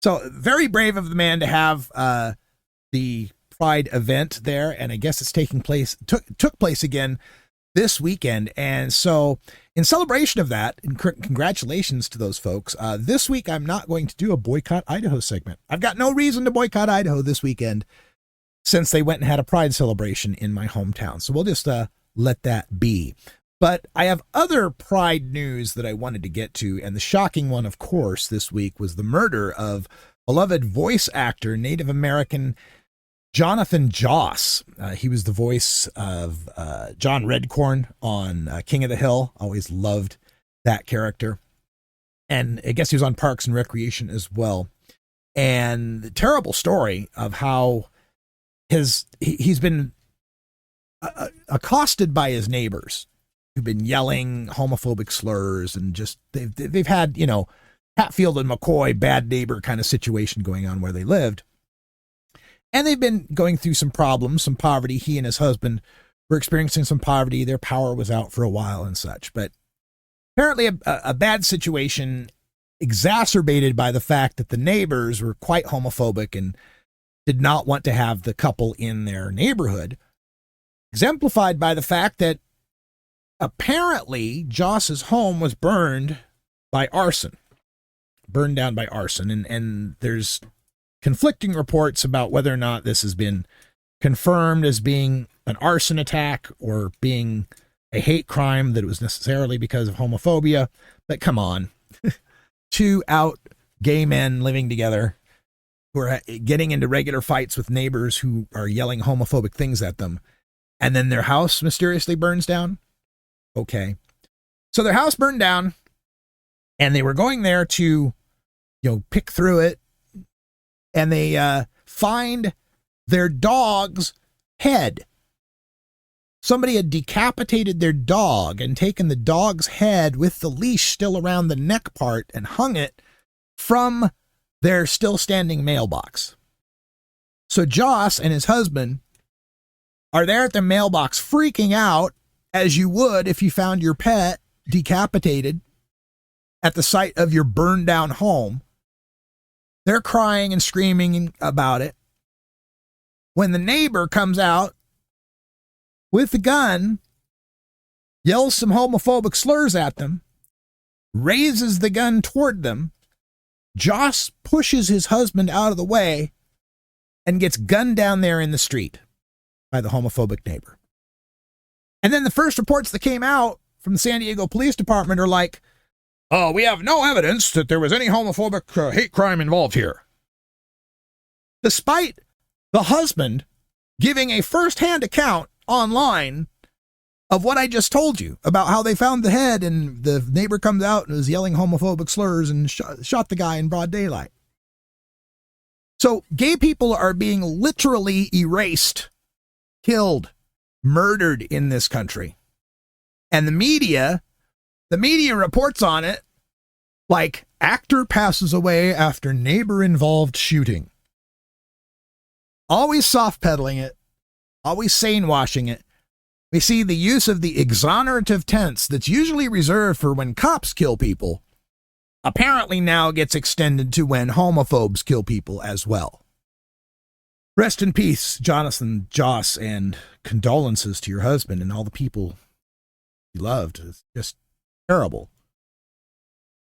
So very brave of the man to have the Pride event there, and I guess it's took place again this weekend. And so in celebration of that, and congratulations to those folks, this week I'm not going to do a Boycott Idaho segment. I've got no reason to boycott Idaho this weekend since they went and had a Pride celebration in my hometown. So we'll just let that be. But I have other Pride news that I wanted to get to, and the shocking one, of course, this week was the murder of beloved voice actor, Native American Jonathan Joss. He was the voice of John Redcorn on King of the Hill. Always loved that character. And I guess he was on Parks and Recreation as well. And the terrible story of how he's been accosted by his neighbors who've been yelling homophobic slurs, and just they've had, Hatfield and McCoy, bad neighbor kind of situation going on where they lived. And they've been going through some problems, some poverty. He and his husband were experiencing some poverty. Their power was out for a while and such. But apparently a bad situation exacerbated by the fact that the neighbors were quite homophobic and did not want to have the couple in their neighborhood. Exemplified by the fact that apparently Joss's home was burned down by arson. And there's conflicting reports about whether or not this has been confirmed as being an arson attack or being a hate crime, that it was necessarily because of homophobia. But come on, two out gay men living together who are getting into regular fights with neighbors who are yelling homophobic things at them, and then their house mysteriously burns down. Okay. So their house burned down, and they were going there to, pick through it, and they find their dog's head. Somebody had decapitated their dog and taken the dog's head with the leash still around the neck part and hung it from their still standing mailbox. So Joss and his husband are there at the mailbox freaking out, as you would if you found your pet decapitated at the site of your burned down home. They're crying and screaming about it. When the neighbor comes out with the gun, yells some homophobic slurs at them, raises the gun toward them, Joss pushes his husband out of the way and gets gunned down there in the street by the homophobic neighbor. And then the first reports that came out from the San Diego Police Department are like, we have no evidence that there was any homophobic hate crime involved here. Despite the husband giving a first-hand account online of what I just told you about how they found the head and the neighbor comes out and is yelling homophobic slurs and shot the guy in broad daylight. So gay people are being literally erased, killed, murdered in this country. And the media reports on it like actor passes away after neighbor-involved shooting. Always soft-pedaling it, always sane-washing it. We see the use of the exonerative tense that's usually reserved for when cops kill people, apparently now gets extended to when homophobes kill people as well. Rest in peace, Jonathan Joss, and condolences to your husband and all the people you loved. It's just terrible.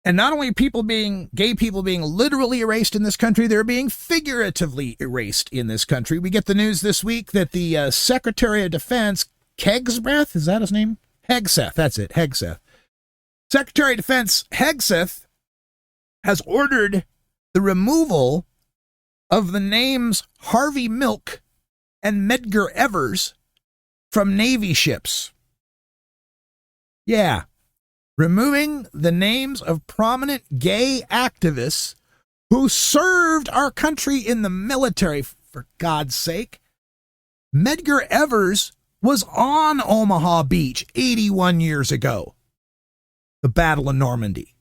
And not only gay people being literally erased in this country, they're being figuratively erased in this country. We get the news this week that the Secretary of Defense, Kegsbreth, is that his name? Hegseth, that's it, Hegseth. Secretary of Defense Hegseth has ordered the removal of the names Harvey Milk and Medgar Evers from Navy ships. Yeah, removing the names of prominent gay activists who served our country in the military, for God's sake. Medgar Evers was on Omaha Beach 81 years ago, the Battle of Normandy.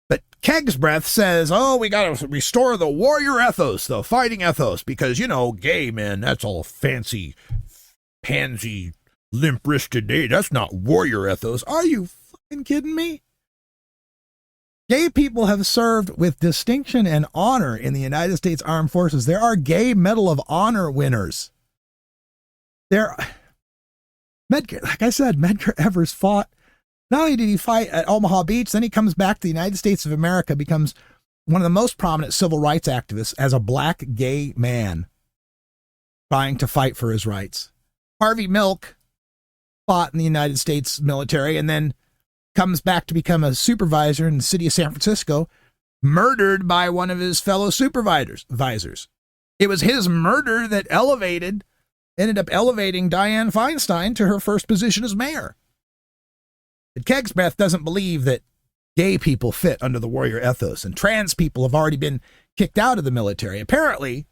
But Kegsbreth says, we got to restore the warrior ethos, the fighting ethos, because, gay men, that's all fancy, pansy, limp-wristed. That's not warrior ethos. Are you fucking kidding me? Gay people have served with distinction and honor in the United States Armed Forces. There are gay Medal of Honor winners. Like I said, Medgar Evers fought. Not only did he fight at Omaha Beach, then he comes back to the United States of America, becomes one of the most prominent civil rights activists as a black gay man trying to fight for his rights. Harvey Milk fought in the United States military and then comes back to become a supervisor in the city of San Francisco, murdered by one of his fellow supervisors. It was his murder that ended up elevating Dianne Feinstein to her first position as mayor. But Kegsbreth doesn't believe that gay people fit under the warrior ethos, and trans people have already been kicked out of the military. Apparently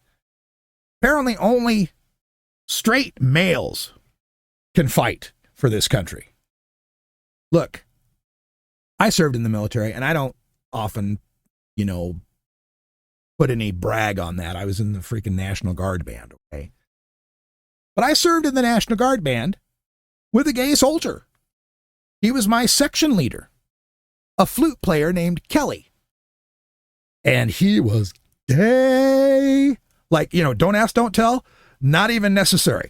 only straight males can fight for this country. Look, I served in the military, and I don't often, put any brag on that. I was in the freaking National Guard band, okay? But I served in the National Guard band with a gay soldier. He was my section leader, a flute player named Kelly. And he was gay. Like, don't ask, don't tell. Not even necessary.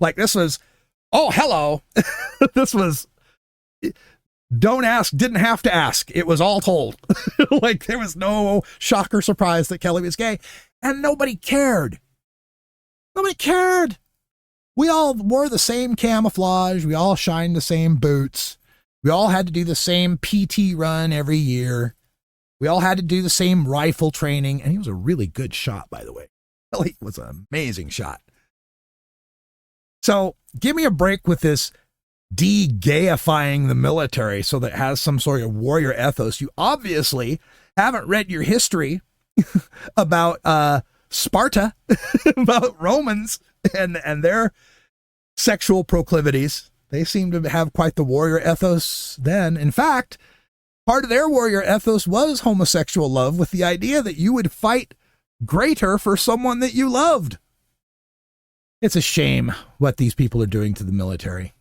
like this was, hello. This was, don't ask, didn't have to ask. It was all told. Like, there was no shock or surprise that Kelly was gay. And nobody cared. Nobody cared. We all wore the same camouflage. We all shined the same boots. We all had to do the same PT run every year. We all had to do the same rifle training. And he was a really good shot, by the way. Kelly was an amazing shot. So give me a break with this de-gayifying the military so that it has some sort of warrior ethos. You obviously haven't read your history about Sparta, about Romans and their sexual proclivities. They seem to have quite the warrior ethos then. In fact, Part of their warrior ethos was homosexual love, with the idea that you would fight greater for someone that you loved. It's a shame what these people are doing to the military.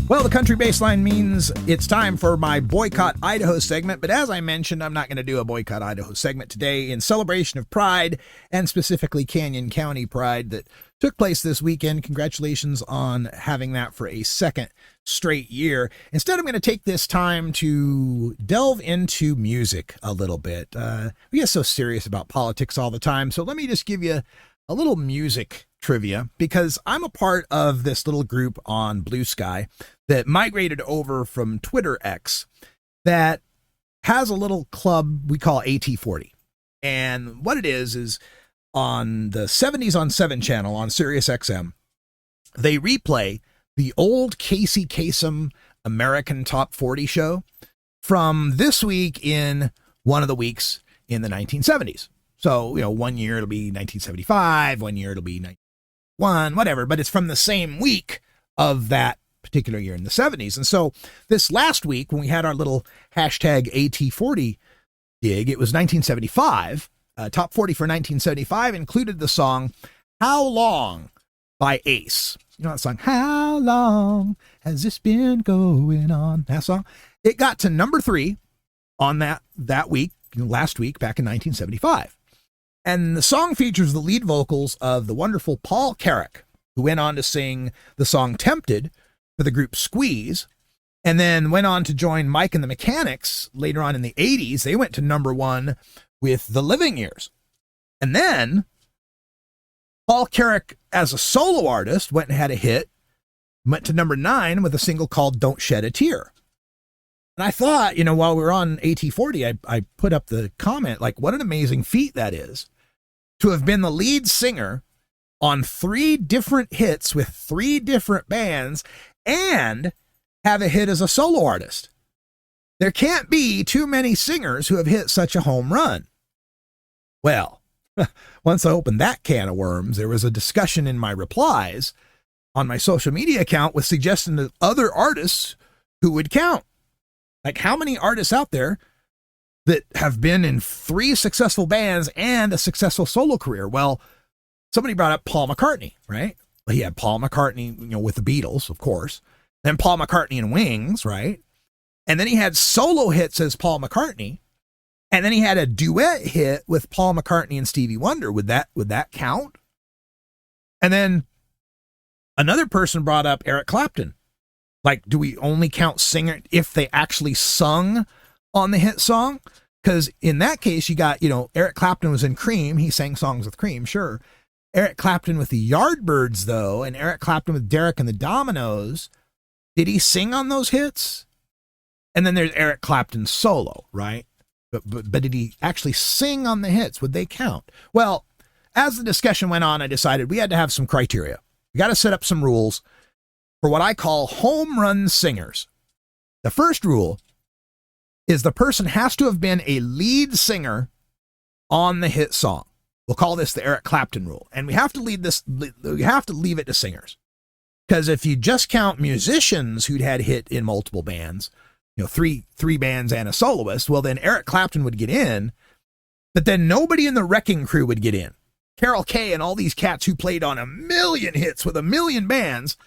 Well, the country baseline means it's time for my Boycott Idaho segment, but as I mentioned, I'm not going to do a Boycott Idaho segment today in celebration of Pride, and specifically Canyon County Pride that took place this weekend. Congratulations on having that for a second straight year. Instead, I'm going to take this time to delve into music a little bit. We get so serious about politics all the time, so let me just give you a little music trivia, because I'm a part of this little group on Blue Sky that migrated over from Twitter X that has a little club we call AT40. And what it is on the 70s on 7 channel on Sirius XM, they replay the old Casey Kasem American Top 40 show from this week in one of the weeks in the 1970s. So, 1 year it'll be 1975, 1 year it'll be 1991, whatever, but it's from the same week of that particular year in the 70s. And so this last week, when we had our little hashtag AT40 gig, it was 1975. Top 40 for 1975 included the song How Long by Ace. You know that song? How long has this been going on? That song. It got to number 3 on that week, last week, back in 1975. And the song features the lead vocals of the wonderful Paul Carrack, who went on to sing the song Tempted for the group Squeeze, and then went on to join Mike and the Mechanics later on in the 80s. They went to number 1 with The Living Years. And then Paul Carrack, as a solo artist, went and had a hit, went to number 9 with a single called Don't Shed a Tear. And I thought, while we were on AT40, I put up the comment, like, what an amazing feat that is, to have been the lead singer on 3 different hits with 3 different bands and have a hit as a solo artist. There can't be too many singers who have hit such a home run. Well, once I opened that can of worms, there was a discussion in my replies on my social media account with suggesting that other artists who would count. Like, how many artists out there that have been in 3 successful bands and a successful solo career? Well, somebody brought up Paul McCartney, right? Well, he had Paul McCartney, with the Beatles, of course. Then Paul McCartney and Wings, right? And then he had solo hits as Paul McCartney. And then he had a duet hit with Paul McCartney and Stevie Wonder. Would that count? And then another person brought up Eric Clapton. Like, do we only count singer if they actually sung on the hit song? Because in that case, you got, Eric Clapton was in Cream. He sang songs with Cream, sure. Eric Clapton with the Yardbirds, though, and Eric Clapton with Derek and the Dominoes, did he sing on those hits? And then there's Eric Clapton solo, right? But did he actually sing on the hits? Would they count? Well, as the discussion went on, I decided we had to have some criteria. We got to set up some rules for what I call home run singers. The first rule is the person has to have been a lead singer on the hit song. We'll call this the Eric Clapton rule. And we have to leave it to singers. Because if you just count musicians who'd had hit in multiple bands, three bands and a soloist, well, then Eric Clapton would get in, but then nobody in the Wrecking Crew would get in. Carol Kay and all these cats who played on 1 million hits with 1 million bands,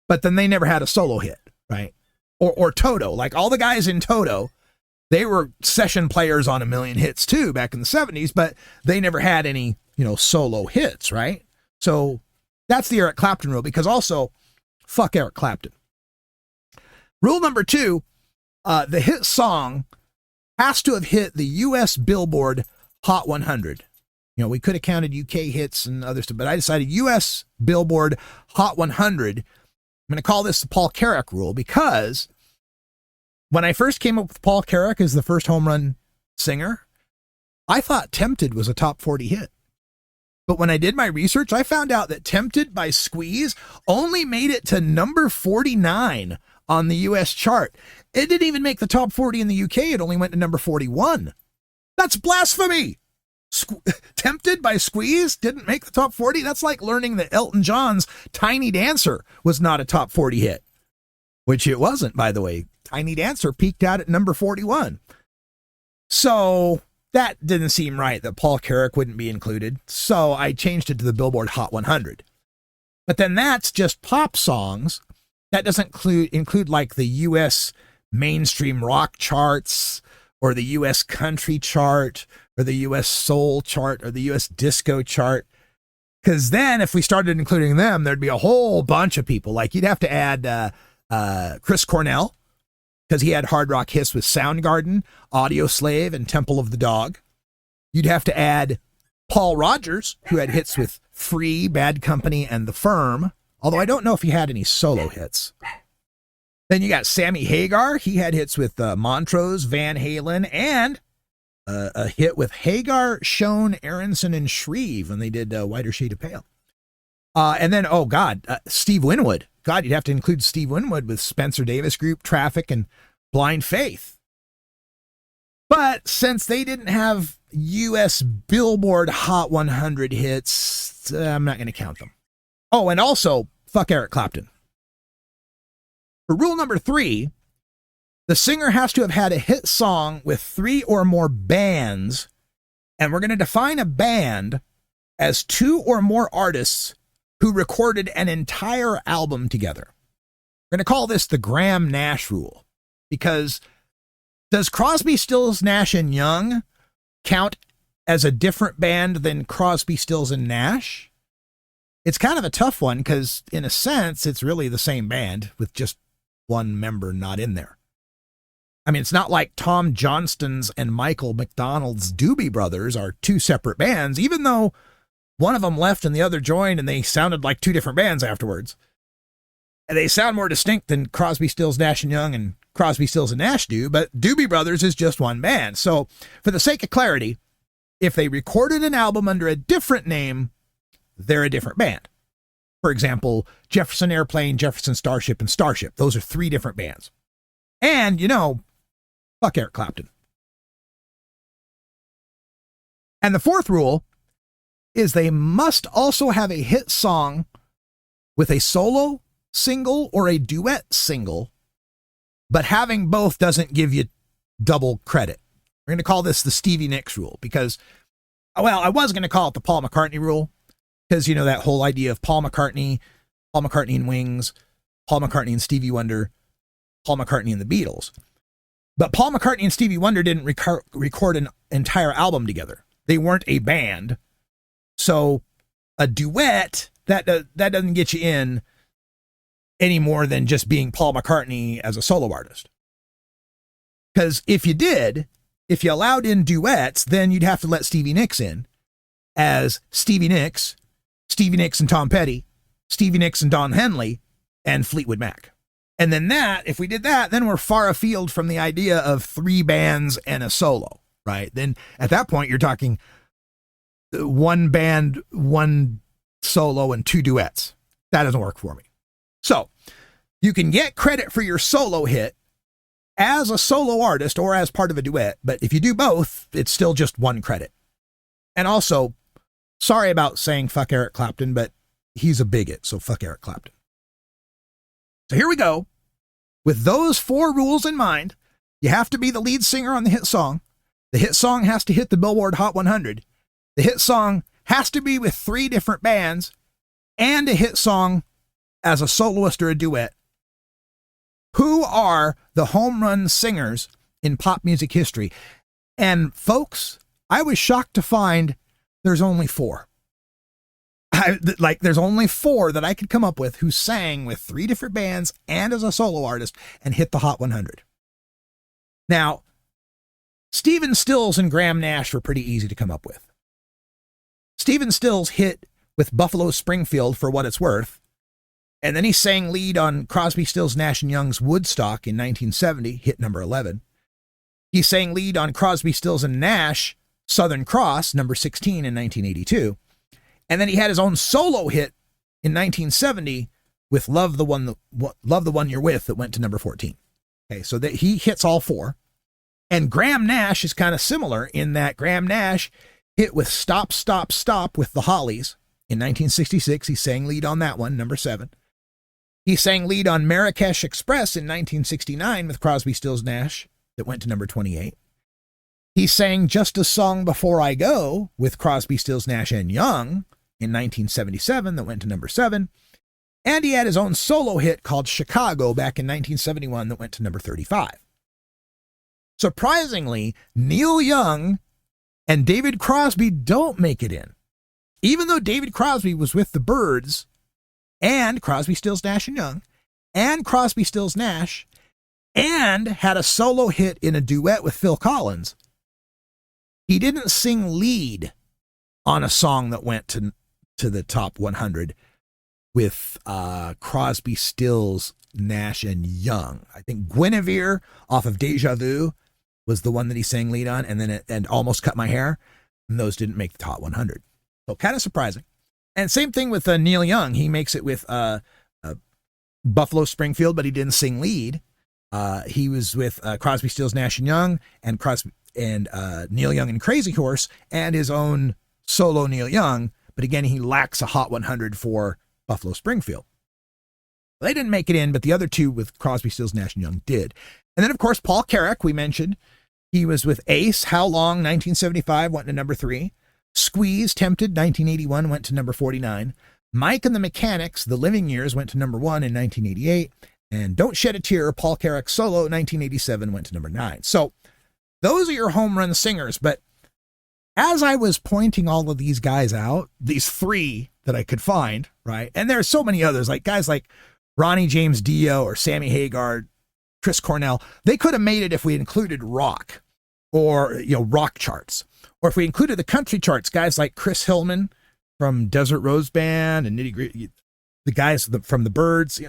but then they never had a solo hit, right? Or Toto, like all the guys in Toto, they were session players on 1 million hits too back in the 70s, but they never had any, solo hits, right? So that's the Eric Clapton rule, because also, fuck Eric Clapton. Rule number 2, the hit song has to have hit the U.S. Billboard Hot 100. We could have counted UK hits and other stuff, but I decided U.S. Billboard Hot 100. I'm going to call this the Paul Carrack rule, because when I first came up with Paul Carrack as the first home run singer, I thought Tempted was a top 40 hit. But when I did my research, I found out that Tempted by Squeeze only made it to number 49 on the U.S. chart. It didn't even make the top 40 in the U.K. It only went to number 41. That's blasphemy. Tempted by Squeeze didn't make the top 40. That's like learning that Elton John's Tiny Dancer was not a top 40 hit, which it wasn't, by the way. Tiny Dancer peaked out at number 41. So that didn't seem right that Paul Carrick wouldn't be included. So I changed it to the Billboard Hot 100. But then that's just pop songs. That doesn't include like the U.S. mainstream rock charts or the U.S. country chart or the U.S. soul chart or the U.S. disco chart. Because then if we started including them, there'd be a whole bunch of people. Like you'd have to add Chris Cornell, because he had hard rock hits with Soundgarden, Audio Slave, and Temple of the Dog. You'd have to add Paul Rogers, who had hits with Free, Bad Company, and The Firm, although I don't know if he had any solo hits. Then you got Sammy Hagar. He had hits with Montrose, Van Halen, and a hit with Hagar, Schoen, Aronson, and Shreve when they did Whiter Shade of Pale. And then, Steve Winwood. God, you'd have to include Steve Winwood with Spencer Davis Group, Traffic, and Blind Faith. But since they didn't have U.S. Billboard Hot 100 hits, I'm not going to count them. Oh, and also, fuck Eric Clapton. For rule number 3, the singer has to have had a hit song with 3 or more bands, and we're going to define a band as 2 or more artists who recorded an entire album together. We're going to call this the Graham-Nash rule, because does Crosby, Stills, Nash, and Young count as a different band than Crosby, Stills, and Nash? It's kind of a tough one because, in a sense, it's really the same band with just one member not in there. I mean, it's not like Tom Johnston's and Michael McDonald's Doobie Brothers are 2 separate bands, even though one of them left and the other joined and they sounded like 2 different bands afterwards. And they sound more distinct than Crosby, Stills, Nash, and Young and Crosby, Stills, and Nash do, but Doobie Brothers is just one band. So for the sake of clarity, if they recorded an album under a different name, they're a different band. For example, Jefferson Airplane, Jefferson Starship, and Starship. Those are 3 different bands. And, fuck Eric Clapton. And the 4th rule is they must also have a hit song with a solo single or a duet single, but having both doesn't give you double credit. We're going to call this the Stevie Nicks rule because, I was going to call it the Paul McCartney rule because, that whole idea of Paul McCartney and Wings, Paul McCartney and Stevie Wonder, Paul McCartney and the Beatles. But Paul McCartney and Stevie Wonder didn't record an entire album together. They weren't a band. So a duet, that doesn't get you in any more than just being Paul McCartney as a solo artist. Because if you allowed in duets, then you'd have to let Stevie Nicks in as Stevie Nicks and Tom Petty, Stevie Nicks and Don Henley, and Fleetwood Mac. And then if we did that, then we're far afield from the idea of 3 bands and a solo, right? Then at that point, you're talking 1 band, 1 solo, and 2 duets. That doesn't work for me. So you can get credit for your solo hit as a solo artist or as part of a duet, but if you do both, it's still just 1 credit. And also, sorry about saying fuck Eric Clapton, but he's a bigot, so fuck Eric Clapton. So here we go. With those 4 rules in mind, you have to be the lead singer on the hit song. The hit song has to hit the Billboard Hot 100. The hit song has to be with 3 different bands and a hit song as a soloist or a duet. Who are the home run singers in pop music history? And folks, I was shocked to find there's only 4. There's only 4 that I could come up with who sang with 3 different bands and as a solo artist and hit the Hot 100. Now, Stephen Stills and Graham Nash were pretty easy to come up with. Stephen Stills hit with Buffalo Springfield for What It's Worth, and then he sang lead on Crosby, Stills, Nash & Young's Woodstock in 1970, hit number 11. He sang lead on Crosby, Stills, and Nash, Southern Cross, number 16 in 1982. And then he had his own solo hit in 1970 with Love the One You're With that went to number 14. Okay, so that he hits all four. And Graham Nash is kind of similar in that Graham Nash hit with Stop, Stop, Stop with the Hollies in 1966. He sang lead on that one, number 7. He sang lead on Marrakesh Express in 1969 with Crosby, Stills, Nash that went to number 28. He sang Just a Song Before I Go with Crosby, Stills, Nash and Young in 1977 that went to number 7. And he had his own solo hit called Chicago back in 1971 that went to number 35. Surprisingly, Neil Young and David Crosby don't make it in. Even though David Crosby was with the Byrds and Crosby, Stills, Nash and Young and Crosby, Stills, Nash and had a solo hit in a duet with Phil Collins, he didn't sing lead on a song that went to the top 100 with Crosby, Stills, Nash, and Young. I think Guinevere off of Deja Vu was the one that he sang lead on, and then and Almost Cut My Hair, and those didn't make the top 100. So kind of surprising. And same thing with Neil Young. He makes it with Buffalo Springfield, but he didn't sing lead. He was with Crosby, Stills, Nash and Young, and Neil Young and Crazy Horse, and his own solo Neil Young. But again, he lacks a Hot 100 for Buffalo Springfield. They didn't make it in, but the other two with Crosby, Stills, Nash and Young did. And then, of course, Paul Carrack, we mentioned. He was with Ace, How Long, 1975, went to number 3. Squeeze, Tempted, 1981, went to number 49. Mike and the Mechanics, The Living Years, went to number 1 in 1988. And Don't Shed a Tear, Paul Carrack solo, 1987, went to number 9. So those are your home run singers. But as I was pointing all of these guys out, these 3 that I could find, right? And there are so many others, like guys like Ronnie James Dio or Sammy Hagar, Chris Cornell. They could have made it if we included rock or, rock charts. Or if we included the country charts, guys like Chris Hillman from Desert Rose Band and Nitty Gritty, the guys from the Byrds.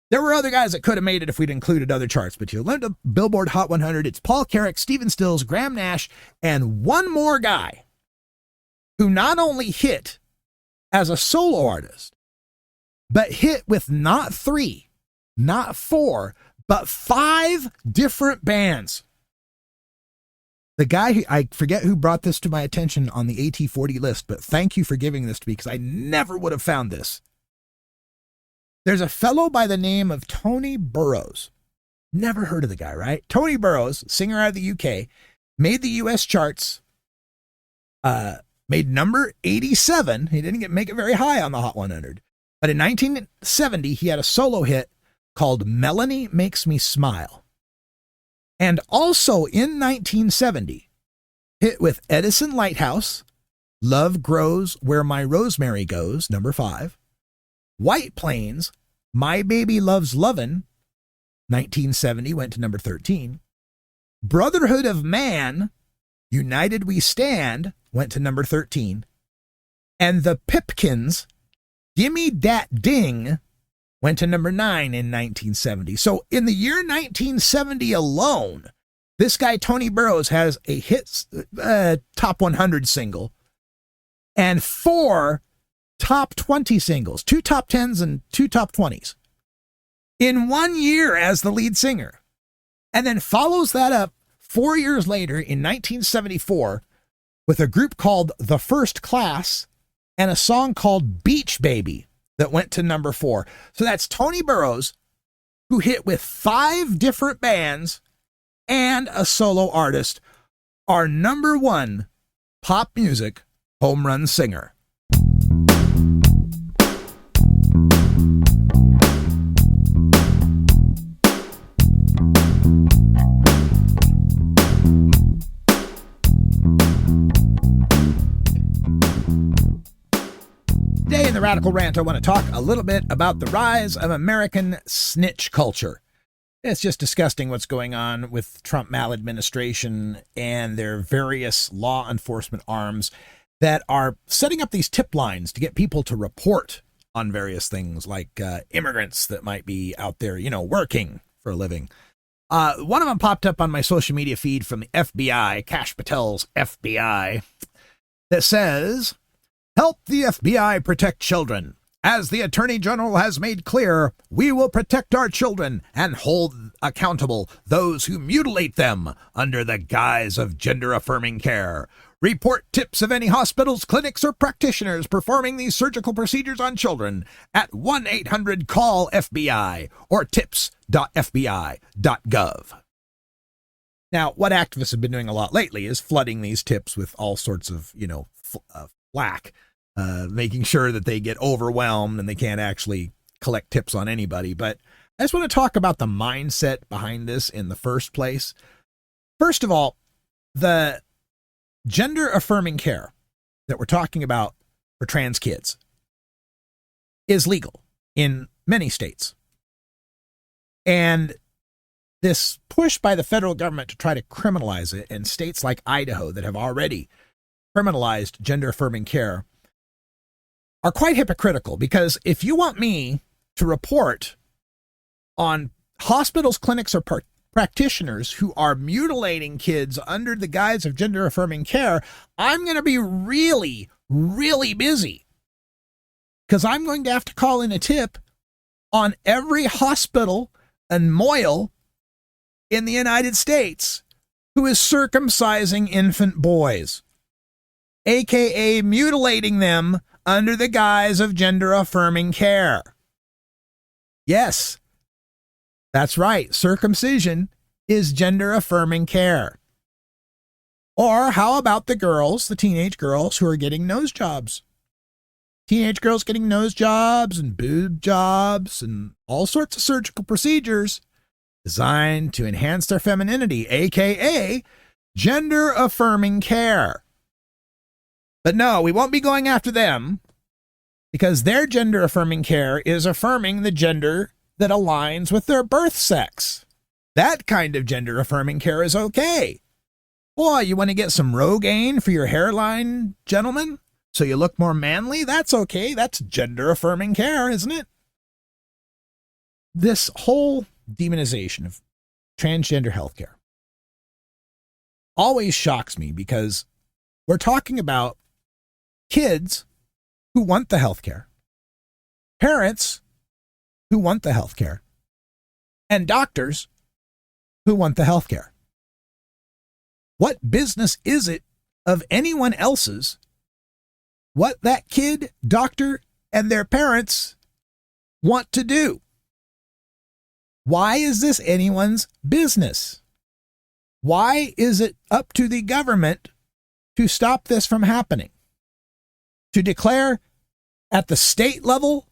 There were other guys that could have made it if we'd included other charts. But you learned a Billboard Hot 100. It's Paul Carrack, Stephen Stills, Graham Nash, and one more guy who not only hit as a solo artist, but hit with not 3, not 4, but 5 different bands. The guy, I forget who brought this to my attention on the AT40 list, but thank you for giving this to me because I never would have found this. There's a fellow by the name of Tony Burrows. Never heard of the guy, right? Tony Burrows, singer out of the UK, made the US charts, made number 87. He didn't make it very high on the Hot 100. But in 1970, he had a solo hit called Melanie Makes Me Smile. And also in 1970, hit with Edison Lighthouse, Love Grows Where My Rosemary Goes, number 5. White Plains, My Baby Loves Lovin', 1970, went to number 13. Brotherhood of Man, United We Stand, went to number 13. And the Pipkins, Gimme Dat Ding, went to number 9 in 1970. So in the year 1970 alone, this guy, Tony Burrows, has a hit top 100 single and 4 top 20 singles, 2 top 10s and 2 top 20s in 1 year as the lead singer. And then follows that up 4 years later in 1974 with a group called The First Class and a song called Beach Baby that went to number 4. So that's Tony Burrows, who hit with 5 different bands and a solo artist, our number 1 pop music home run singer. Today in the Radical Rant, I want to talk a little bit about the rise of American snitch culture. It's just disgusting what's going on with Trump maladministration and their various law enforcement arms that are setting up these tip lines to get people to report on various things like immigrants that might be out there, working for a living. One of them popped up on my social media feed from the FBI, Kash Patel's FBI, that says, "Help the FBI protect children. As the Attorney General has made clear, we will protect our children and hold accountable those who mutilate them under the guise of gender-affirming care. Report tips of any hospitals, clinics, or practitioners performing these surgical procedures on children at 1-800-CALL-FBI or tips.fbi.gov. Now, what activists have been doing a lot lately is flooding these tips with all sorts of, flack, making sure that they get overwhelmed and they can't actually collect tips on anybody. But I just want to talk about the mindset behind this in the first place. First of all, the gender-affirming care that we're talking about for trans kids is legal in many states. And this push by the federal government to try to criminalize it in states like Idaho that have already criminalized gender-affirming care are quite hypocritical, because if you want me to report on hospitals, clinics, or practitioners who are mutilating kids under the guise of gender-affirming care, I'm going to be really, really busy, because I'm going to have to call in a tip on every hospital and moil in the United States who is circumcising infant boys, aka mutilating them under the guise of gender-affirming care. Yes, that's right. Circumcision is gender-affirming care. Or how about the girls, the teenage girls who are getting nose jobs? Teenage girls getting nose jobs and boob jobs and all sorts of surgical procedures designed to enhance their femininity, aka gender-affirming care. But no, we won't be going after them, because their gender-affirming care is affirming the gender that aligns with their birth sex. That kind of gender-affirming care is okay. Boy, you want to get some Rogaine for your hairline, gentlemen, so you look more manly? That's okay. That's gender-affirming care, isn't it? This whole demonization of transgender healthcare always shocks me, because we're talking about kids who want the healthcare, parents who want the healthcare, and doctors who want the healthcare. What business is it of anyone else's what that kid, doctor, and their parents want to do? Why is this anyone's business? Why is it up to the government to stop this from happening? To declare at the state level,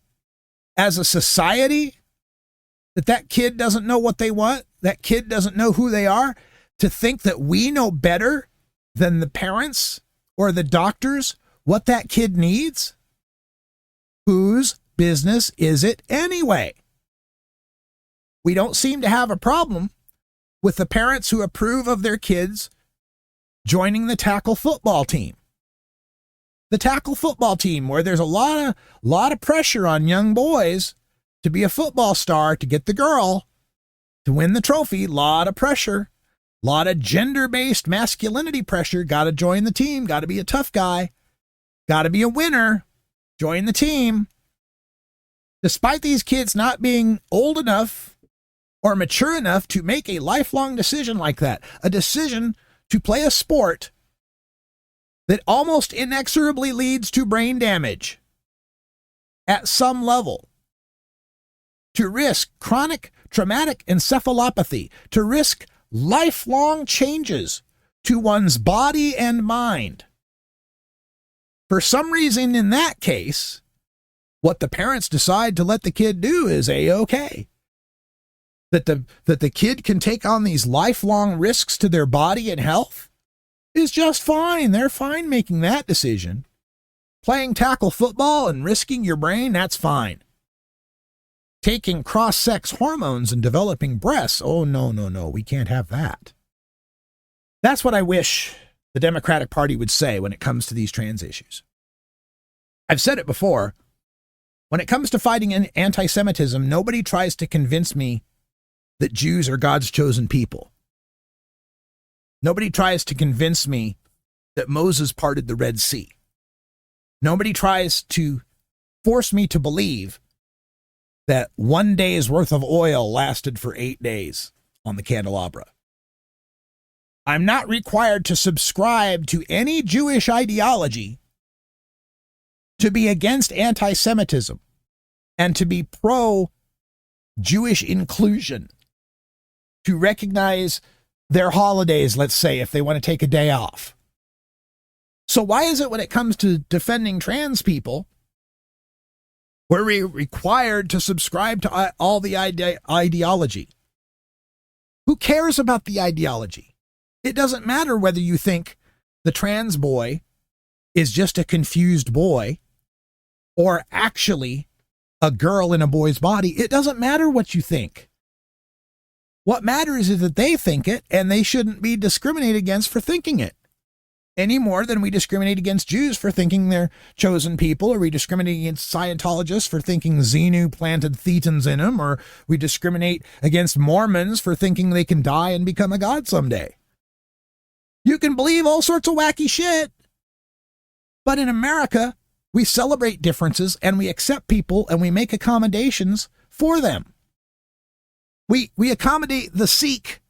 as a society, that kid doesn't know what they want, that kid doesn't know who they are, to think that we know better than the parents or the doctors what that kid needs? Whose business is it anyway? We don't seem to have a problem with the parents who approve of their kids joining the tackle football team. The tackle football team, where there's a lot of pressure on young boys to be a football star, to get the girl, to win the trophy. Lot of pressure, lot of gender-based masculinity pressure. Got to join the team. Got to be a tough guy. Got to be a winner. Join the team. Despite these kids not being old enough or mature enough to make a lifelong decision like that, a decision to play a sport that almost inexorably leads to brain damage at some level, to risk chronic traumatic encephalopathy, to risk lifelong changes to one's body and mind. For some reason, in that case, what the parents decide to let the kid do is A-okay. That the kid can take on these lifelong risks to their body and health is just fine. They're fine making that decision. Playing tackle football and risking your brain, that's fine. Taking cross-sex hormones and developing breasts, oh, no, we can't have that. That's what I wish the Democratic Party would say when it comes to these trans issues. I've said it before. When it comes to fighting anti-Semitism, nobody tries to convince me that Jews are God's chosen people. Nobody tries to convince me that Moses parted the Red Sea. Nobody tries to force me to believe that 1 day's worth of oil lasted for 8 days on the candelabra. I'm not required to subscribe to any Jewish ideology to be against anti-Semitism and to be pro-Jewish inclusion, to recognize their holidays, let's say, if they want to take a day off. So why is it when it comes to defending trans people, we're required to subscribe to all the ideology? Who cares about the ideology? It doesn't matter whether you think the trans boy is just a confused boy or actually a girl in a boy's body. It doesn't matter what you think. What matters is that they think it, and they shouldn't be discriminated against for thinking it, any more than we discriminate against Jews for thinking they're chosen people, or we discriminate against Scientologists for thinking Xenu planted thetans in them, or we discriminate against Mormons for thinking they can die and become a god someday. You can believe all sorts of wacky shit, but in America, we celebrate differences and we accept people and we make accommodations for them. We accommodate the Sikh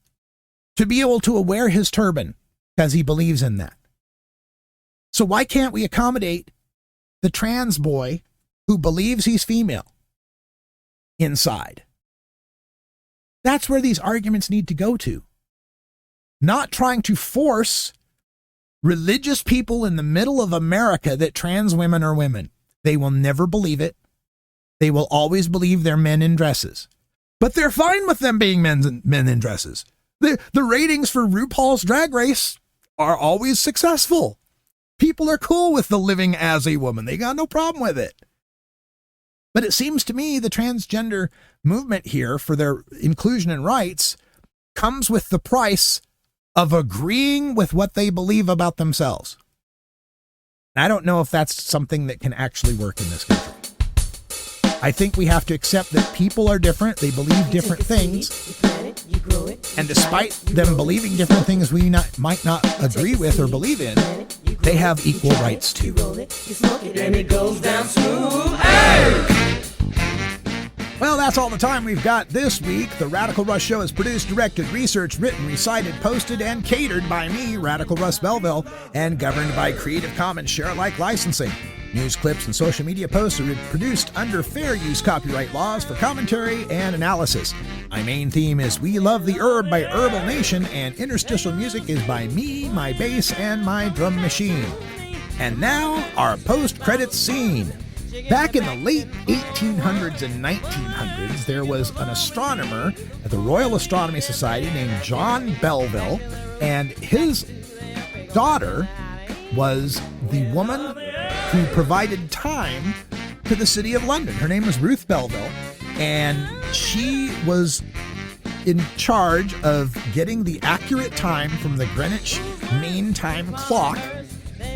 to be able to wear his turban because he believes in that. So why can't we accommodate the trans boy who believes he's female inside? That's where these arguments need to go to. Not trying to force religious people in the middle of America that trans women are women. They will never believe it. They will always believe they're men in dresses. But they're fine with them being men in dresses. The ratings for RuPaul's Drag Race are always successful. People are cool with the living as a woman. They got no problem with it. But it seems to me the transgender movement here for their inclusion and rights comes with the price of agreeing with what they believe about themselves. I don't know if that's something that can actually work in this country. I think we have to accept that people are different. They believe different things. And despite them believing different things we might not agree with or believe in, they have equal rights too. And it goes down smooth. Hey! Well, that's all the time we've got this week. The Radical Russ Show is produced, directed, researched, written, recited, posted, and catered by me, Radical Russ Belville, and governed by Creative Commons Share-alike licensing. News clips and social media posts are produced under fair use copyright laws for commentary and analysis. My main theme is We Love the Herb by Herbal Nation, and interstitial music is by me, my bass, and my drum machine. And now, our post-credits scene. Back in the late 1800s and 1900s, there was an astronomer at the Royal Astronomy Society named John Belville, and his daughter was the woman who provided time to the city of London. Her name was Ruth Belville, and she was in charge of getting the accurate time from the Greenwich Mean Time clock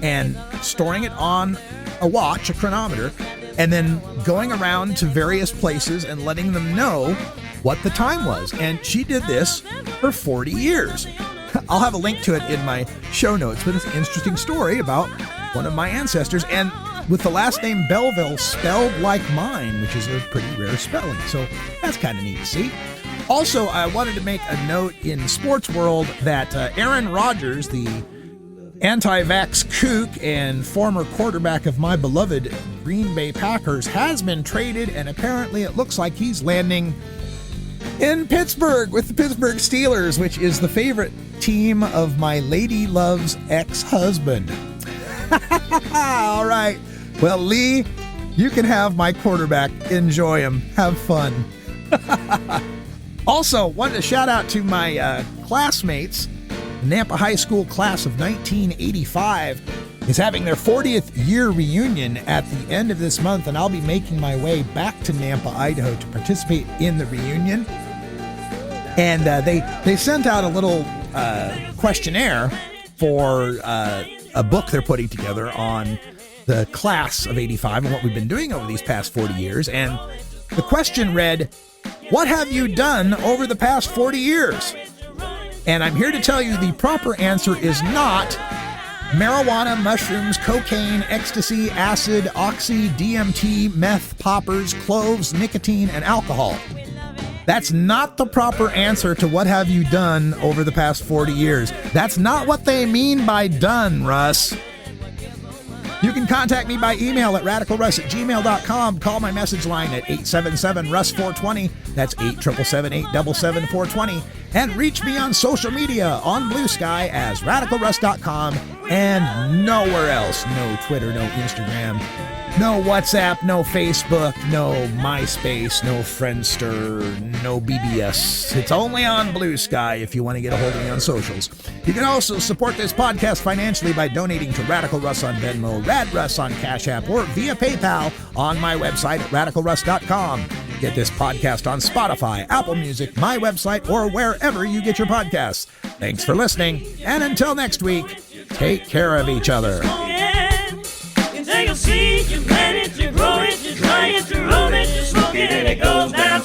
and storing it on a watch, a chronometer, and then going around to various places and letting them know what the time was. And she did this for 40 years. I'll have a link to it in my show notes, but it's an interesting story about one of my ancestors, and with the last name Belville spelled like mine, which is a pretty rare spelling. So that's kind of neat to see. Also, I wanted to make a note in sports world that Aaron Rodgers, the anti-vax kook and former quarterback of my beloved Green Bay Packers, has been traded, and apparently it looks like he's landing in Pittsburgh with the Pittsburgh Steelers, which is the favorite team of my lady love's ex-husband. All right. Well, Lee, you can have my quarterback. Enjoy him. Have fun. Also, wanted to shout out to my classmates. Nampa High School class of 1985 is having their 40th year reunion at the end of this month, and I'll be making my way back to Nampa, Idaho to participate in the reunion. And they sent out a little questionnaire for a book they're putting together on the class of 85 and what we've been doing over these past 40 years. And the question read, "What have you done over the past 40 years?" And I'm here to tell you the proper answer is not marijuana, mushrooms, cocaine, ecstasy, acid, oxy, DMT, meth, poppers, cloves, nicotine, and alcohol. That's not the proper answer to what have you done over the past 40 years. That's not what they mean by done, Russ. You can contact me by email at radicalruss@gmail.com. Call my message line at 877-RUSS-420. That's 877-877-420. And reach me on social media on Blue Sky as radicalruss.com and nowhere else. No Twitter, no Instagram, no WhatsApp, no Facebook, no MySpace, no Friendster, no BBS. It's only on Blue Sky if you want to get a hold of me on socials. You can also support this podcast financially by donating to Radical Russ on Venmo, Rad Russ on Cash App, or via PayPal on my website at radicalruss.com. Get this podcast on Spotify, Apple Music, my website, or wherever you get your podcasts. Thanks for listening, and until next week, take care of each other. Take a seed, you plant it, you grow it, you dry it, you roll it, you smoke it, and it goes down.